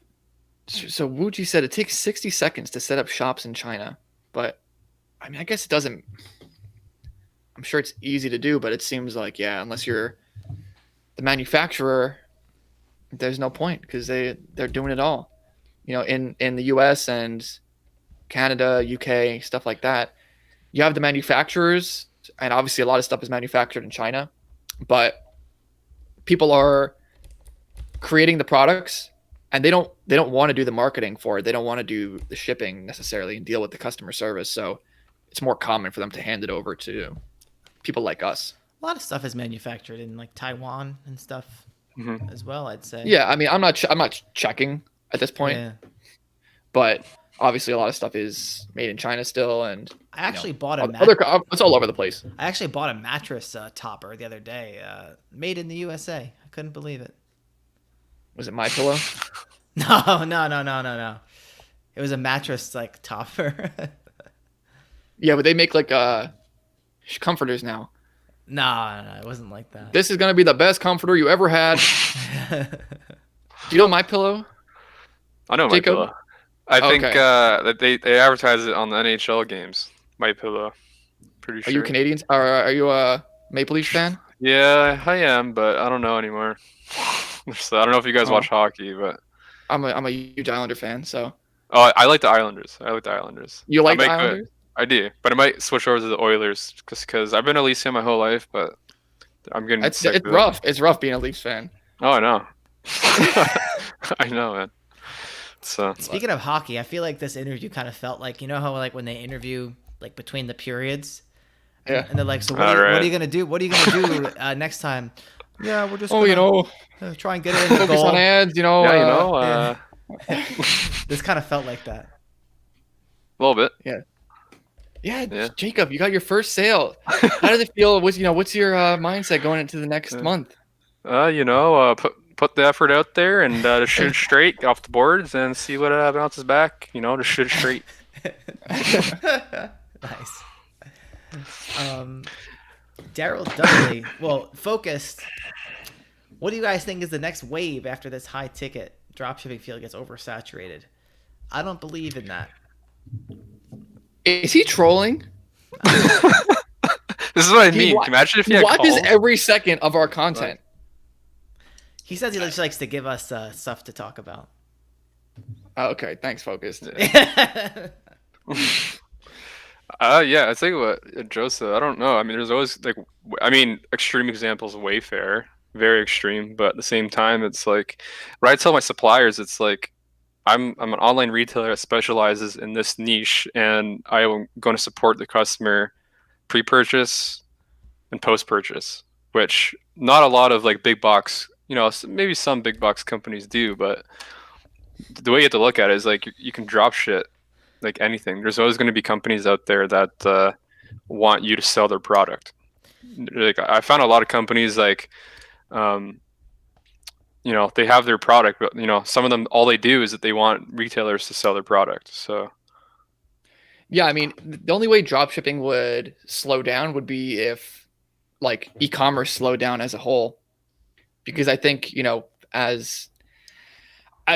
So Wuji said it takes 60 seconds to set up shops in China, but I mean, I guess it doesn't. I'm sure it's easy to do, but it seems like, unless you're the manufacturer, there's no point because they're doing it all. In the US and Canada, UK, stuff like that, you have the manufacturers, and obviously a lot of stuff is manufactured in China, but people are creating the products and they don't want to do the marketing for it. They don't want to do the shipping necessarily and deal with the customer service. So it's more common for them to hand it over to people like us. A lot of stuff is manufactured in like Taiwan and stuff as well, I'd say. Yeah, I mean, I'm not checking at this point, but obviously a lot of stuff is made in China still, and I actually bought a it's all over the place. I actually bought a mattress topper the other day, made in the USA. I couldn't believe it. Was it My Pillow? No. It was a mattress like topper. Yeah, but they make like comforters now. No, it wasn't like that. This is gonna be the best comforter you ever had. Do you know My Pillow? I know My Jakob? Pillow. I think Okay. that they advertise it on the NHL games. My Pillow. Pretty sure. Are you Canadians? Or are you a Maple Leafs fan? Yeah, I am, but I don't know anymore. So I don't know if you guys Oh. watch hockey, but I'm a huge Islander fan, so. oh, I like the Islanders. You like the I might go- Islanders? I do, but I might switch over to the Oilers just because I've been a Leafs fan my whole life, but I'm getting It's sick of it. rough. It's rough being a Leafs fan. Oh, I know. I know, man. So Speaking of hockey, I feel like this interview kind of felt like, you know how like when they interview like between the periods, Yeah. and they're like, so what All are right. you gonna do? What are you gonna do next time? Yeah, we're just Oh, gonna, you know, try and get it in the focus goal. on ads. You know. yeah, This kind of felt like that. a little bit. Yeah, Jacob, you got your first sale. How does it feel? What's your mindset going into the next month? Put the effort out there and to shoot it straight, get off the boards, and see what bounces back. To shoot it straight. Nice. Daryl Dudley. Well, focused. What do you guys think is the next wave after this high ticket dropshipping field gets oversaturated? I don't believe in that. Is he trolling? This is what I mean. Imagine if He watches every second of our content. He says he just likes to give us stuff to talk about. Oh, okay, thanks, Focused. Yeah, I think what Joseph. I don't know. I mean, there's always extreme examples of Wayfair, very extreme, but at the same time, it's like, what I tell my suppliers, it's like, I'm an online retailer that specializes in this niche, and I'm going to support the customer pre-purchase and post-purchase, which not a lot of like big box, maybe some big box companies do, but the way you have to look at it is like you can drop shit like anything. There's always going to be companies out there that want you to sell their product. Like I found a lot of companies like they have their product, but some of them, all they do is that they want retailers to sell their product. So yeah, I mean, the only way dropshipping would slow down would be if like e-commerce slowed down as a whole, because I think as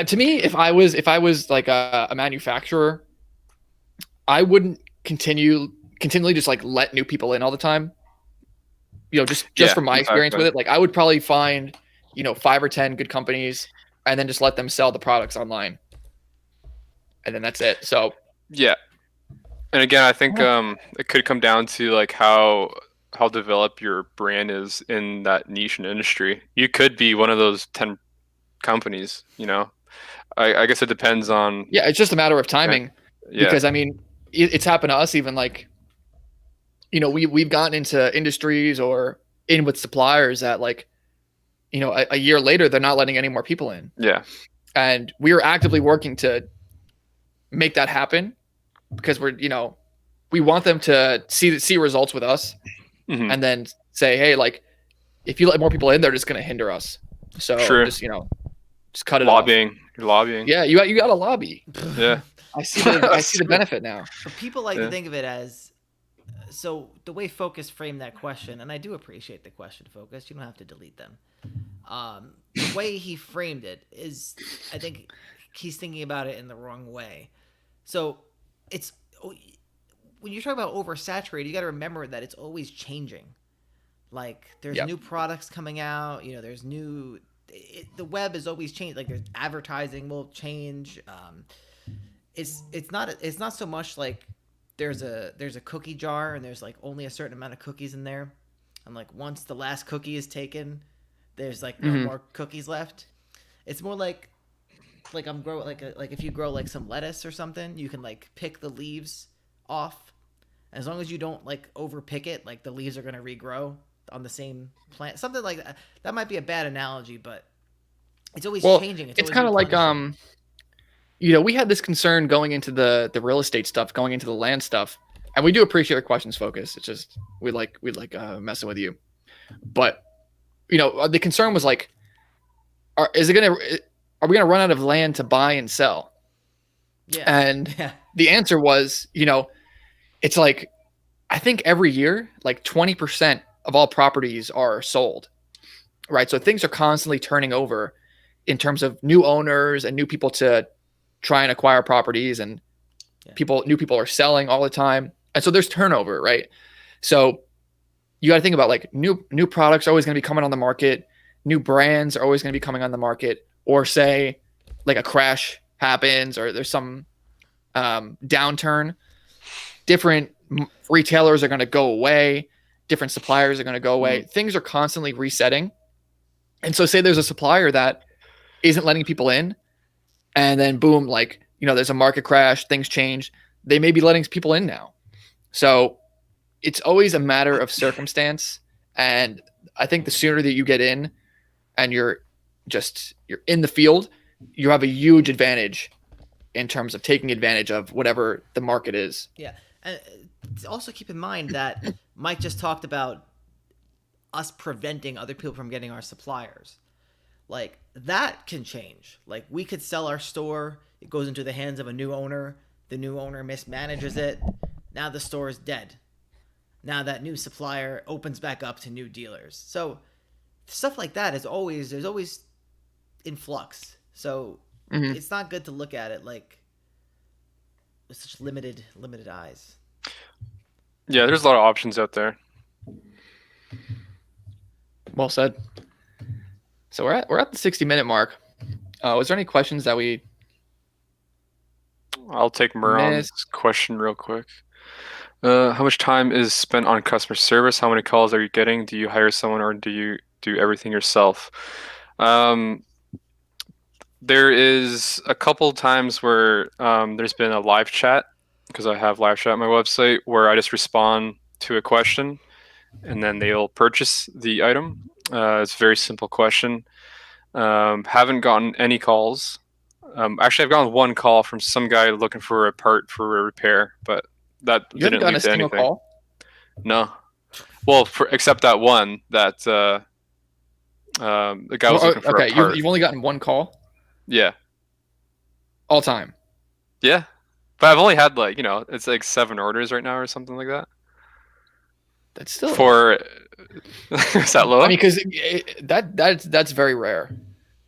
to me, if I was like a manufacturer, I wouldn't continually just like let new people in all the time. Just from my experience with it, like I would probably find 5 or 10 good companies and then just let them sell the products online, and then that's it. So yeah, and again, I think it could come down to like how developed your brand is in that niche and industry. You could be one of those 10 companies. I guess it depends on. Yeah, it's just a matter of timing. Yeah. Because I mean, it's happened to us. Even like, we've gotten into industries or in with suppliers that like, a year later they're not letting any more people in. Yeah. And we are actively working to make that happen, because we want them to see results with us, and then say, hey, like, if you let more people in, they're just going to hinder us. So just cut it lobbying. off. You're lobbying. Yeah, you got to lobby. Yeah. I see the benefit now. But people like to think of it as, so the way Focus framed that question, and I do appreciate the question, Focus. You don't have to delete them. The way he framed it is, I think he's thinking about it in the wrong way. So it's, when you're talking about oversaturated, you got to remember that it's always changing. Like there's new products coming out. There's new. The web is always changing. Like there's advertising will change. It's not so much like there's a cookie jar and there's like only a certain amount of cookies in there, and like once the last cookie is taken, there's like no more cookies left. It's more like I'm grow like if you grow like some lettuce or something, you can like pick the leaves off. As long as you don't like overpick it, like the leaves are gonna regrow on the same plant. Something like that. That might be a bad analogy, but it's always changing. It's kind of like we had this concern going into the real estate stuff, going into the land stuff, and we do appreciate your questions focus. It's just we like messing with you, but the concern was like, are we gonna run out of land to buy and sell? Yeah. And the answer was, it's like, I think every year, like 20% of all properties are sold, right? So things are constantly turning over in terms of new owners and new people to try and acquire properties, and new people are selling all the time. And so there's turnover, right? So you got to think about like new products are always going to be coming on the market. New brands are always going to be coming on the market, or say like a crash happens or there's some downturn. Different retailers are going to go away. Different suppliers are going to go away. Things are constantly resetting. And so say there's a supplier that isn't letting people in, and then boom, like, there's a market crash, things change. They may be letting people in now. So it's always a matter of circumstance. And I think the sooner that you get in and you're in the field, you have a huge advantage in terms of taking advantage of whatever the market is. Yeah. And also keep in mind that Mike just talked about us preventing other people from getting our suppliers. Like, that can change. Like, we could sell our store, it goes into the hands of a new owner, the new owner mismanages it, now the store is dead. Now that new supplier opens back up to new dealers. So stuff like that there's always in flux. So it's not good to look at it like with such limited eyes. Yeah, there's a lot of options out there. Well said. So we're at the 60-minute mark. Was there any questions that we? I'll take Muron's question real quick. How much time is spent on customer service? How many calls are you getting? Do you hire someone, or do you do everything yourself? There is a couple times where there's been a live chat, because I have live chat on my website, where I just respond to a question and then they'll purchase the item. It's a very simple question. Haven't gotten any calls. Actually, I've gotten one call from some guy looking for a part for a repair, but that didn't lead to anything. Call? No. Well, except that one that the guy was looking for a part. You've only gotten one call? Yeah. All time? Yeah. But I've only had it's like 7 orders right now or something like that. That's still is that low? I mean, because that's very rare.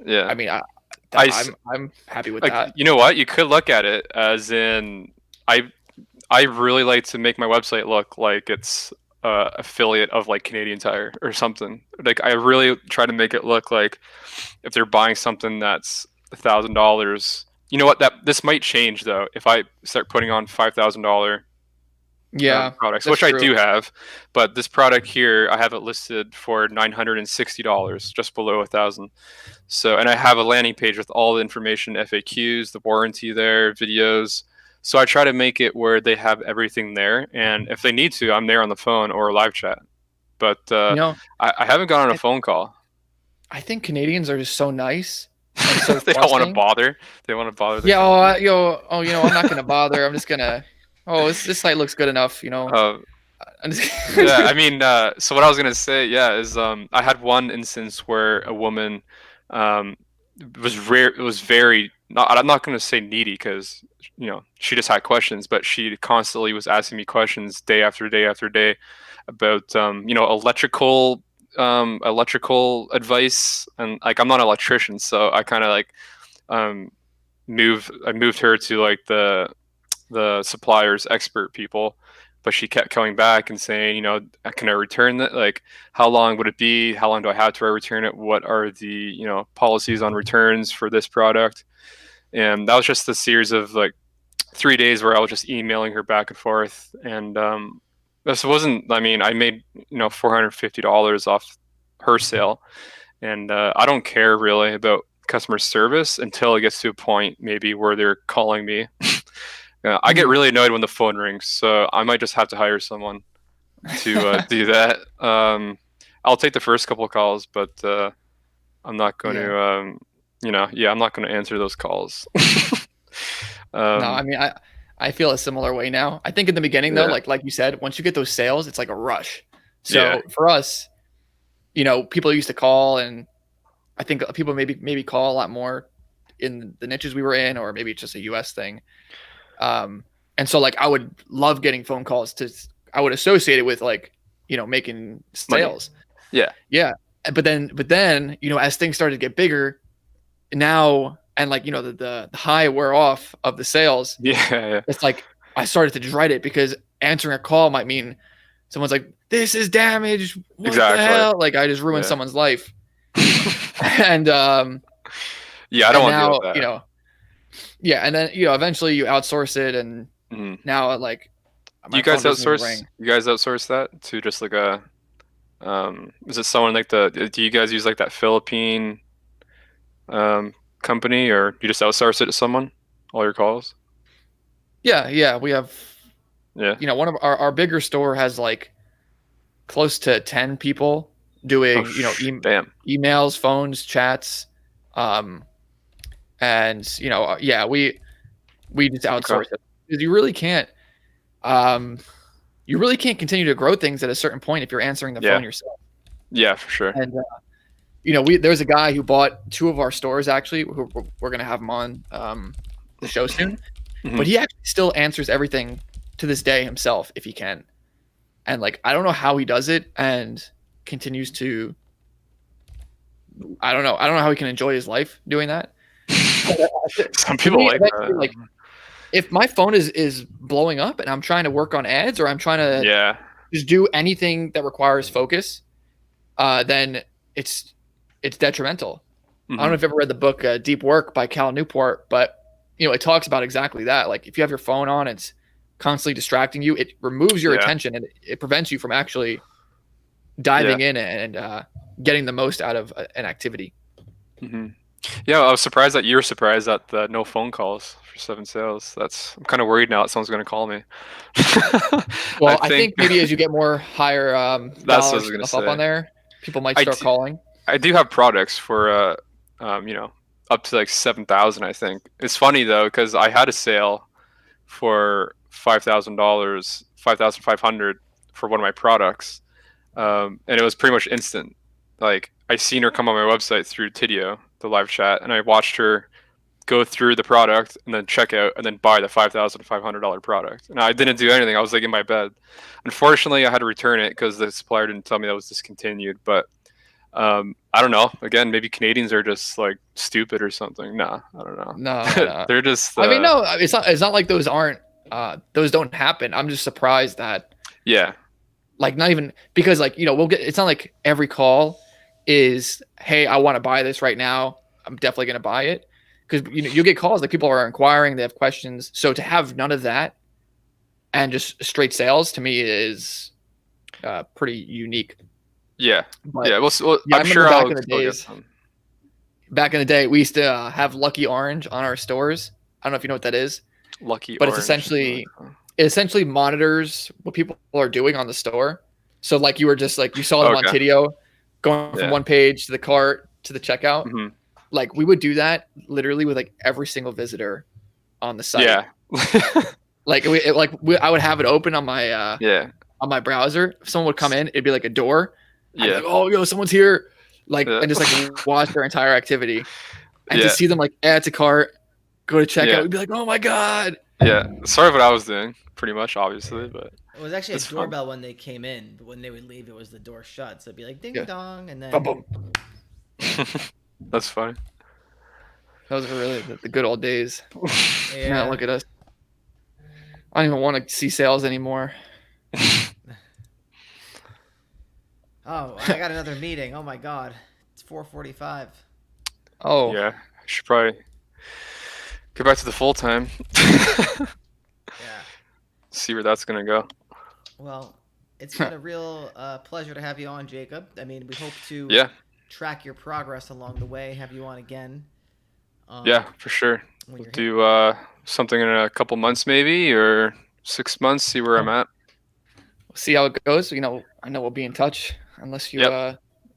Yeah. I mean, I'm happy with that. You know what? You could look at it as in I really like to make my website look like it's affiliate of like Canadian Tire or something. Like, I really try to make it look like if they're buying something that's $1,000. You know what? This might change though if I start putting on $5,000 products, which I do have. But this product here, I have it listed for $960, just below $1,000. So, and I have a landing page with all the information, FAQs, the warranty there, videos. So I try to make it where they have everything there, and if they need to, I'm there on the phone or live chat. But I haven't gone on a phone call. I think Canadians are just so nice. So they don't want to bother. They want to bother. Yeah. I'm not gonna bother. I'm just gonna. This site looks good enough. Yeah. I mean, so what I was gonna say, is I had one instance where a woman was rare. It was very. I'm not gonna say needy, because she just had questions, but she constantly was asking me questions day after day after day about electrical advice, and like, I'm not an electrician, so I kind of like moved her to like the supplier's expert people, but she kept coming back and saying, can I return that? Like, how long would it be? How long do I have to return it? What are the policies on returns for this product? And that was just a series of like 3 days where I was just emailing her back and forth. And this wasn't, I mean, I made, $450 off her sale. And I don't care really about customer service until it gets to a point maybe where they're calling me. I get really annoyed when the phone rings. So I might just have to hire someone to do that. I'll take the first couple of calls, but I'm not going to, I'm not going to answer those calls. No, I mean, I feel a similar way now. I think in the beginning though, like you said, once you get those sales, it's like a rush. So for us, people used to call, and I think people maybe call a lot more in the niches we were in, or maybe it's just a US thing. And so like I would love getting phone calls I would associate it with like, making sales. Money. Yeah. But then, as things started to get bigger now, and like, the high wear off of the sales. Yeah. It's like, I started to dread it, because answering a call might mean someone's like, this is damaged. What the hell? Like I just ruined someone's life. And, I don't want to deal with that. And then, eventually you outsource it, and now like, do you guys outsource? You guys outsource that to just like a, is it someone like do you guys use like that Philippine company, or you just outsource it to someone, all your calls? Yeah, we have, one of our bigger store has like close to 10 people doing, emails, phones, chats. And, we just outsource it, because you really can't continue to grow things at a certain point if you're answering the phone yourself. Yeah, for sure. And, there's a guy who bought 2 of our stores, actually, who we're going to have him on the show soon. But he actually still answers everything to this day himself, if he can. And like, I don't know how he does it and continues to, I don't know how he can enjoy his life doing that. Some people like that. Like, if my phone is blowing up and I'm trying to work on ads, or I'm trying to just do anything that requires focus, then it's detrimental. I don't know if you've ever read the book Deep Work by Cal Newport, but it talks about exactly that. Like, if you have your phone on, it's constantly distracting you. It removes your attention, and it prevents you from actually diving in and getting the most out of an activity. Yeah, I was surprised that you're surprised at the no phone calls for 7 sales. I'm kind of worried now that someone's going to call me. Well, I think maybe as you get more higher that's what I was gonna stuff up on there, people might start calling. I do have products for up to like 7,000, I think. It's funny though, because I had a sale for $5,000, 5,500 for one of my products, and it was pretty much instant. Like, I seen her come on my website through Tidio, the live chat, and I watched her go through the product and then check out and then buy the $5,500 product. And I didn't do anything. I was like in my bed. Unfortunately, I had to return it because the supplier didn't tell me that was discontinued. But I don't know. Again, maybe Canadians are just like stupid or something. Nah, I don't know. No. They're just. I mean, no, it's not like those don't happen. I'm just surprised that. Yeah. Like, not even because, like, it's not like every call is, hey, I want to buy this right now. I'm definitely going to buy it. Because you get calls that people are inquiring, they have questions. So to have none of that and just straight sales, to me, is pretty unique. Yeah. But, well, I'm sure back in the day, we used to have Lucky Orange on our stores. I don't know if you know what that is. Lucky But Orange. It essentially monitors what people are doing on the store. So like, you saw them on Tidio going from one page to the cart to the checkout. Like, we would do that literally with like every single visitor on the site. Yeah. I would have it open on my on my browser. If someone would come in, it'd be like a door. Yeah. Like, oh, yo, someone's here. Like, and just like watch their entire activity, and to see them like add to cart, go to checkout, we'd be like, oh my god. Yeah. Sort of what I was doing, pretty much, obviously, but. It was actually a doorbell when they came in, but when they would leave, it was the door shut. So it'd be like ding dong, and then. Boom, boom. That's funny. Those were really the good old days. Yeah. Look at us. I don't even want to see sales anymore. Oh, I got another meeting. Oh my god, it's 4:45. Oh. Yeah, I should probably go back to the full time. Yeah. See where that's gonna go. Well, it's been a real pleasure to have you on, Jacob. I mean, we hope to track your progress along the way. Have you on again? Yeah, for sure. We'll do something in a couple months, maybe, or 6 months. See where I'm at. We'll see how it goes. I know we'll be in touch unless you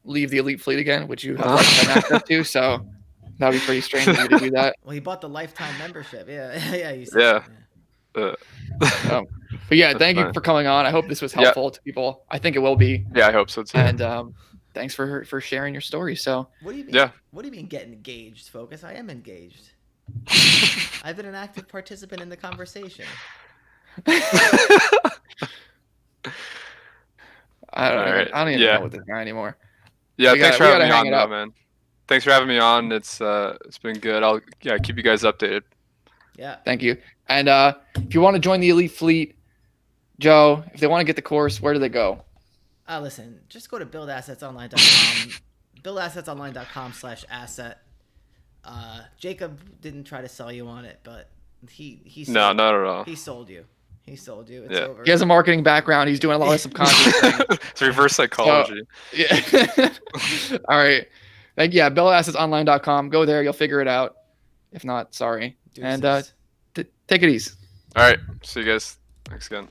leave the Elite Fleet again, which you have lifetime access to. So That would be pretty strange of you to do that. Well, he bought the lifetime membership. Yeah, yeah, you said Yeah. that, But yeah, That's thank you fine. for coming on. I hope this was helpful to people. I think it will be. Yeah, I hope so too. And thanks for sharing your story. So What do you mean? Yeah. What do you mean getting engaged, Focus? I am engaged. I've been an active participant in the conversation. I don't even Yeah. know with this guy anymore. Yeah, We thanks for gotta having me hang on, it though, up. man. Thanks for having me on. It's been good. I'll keep you guys updated. Yeah. Thank you. And if you want to join the Elite Fleet, Joe, if they want to get the course, where do they go? Listen, just go to buildassetsonline.com. buildassetsonline.com/asset. Jacob didn't try to sell you on it, but he sold No, not at all. He sold you. It's Yeah. over. He has a marketing background. He's doing a lot of subconscious things. It's reverse psychology. Yeah. All right. buildassetsonline.com. Go there. You'll figure it out. If not, sorry. Deuces. And take it easy. All right. See you guys. Thanks again.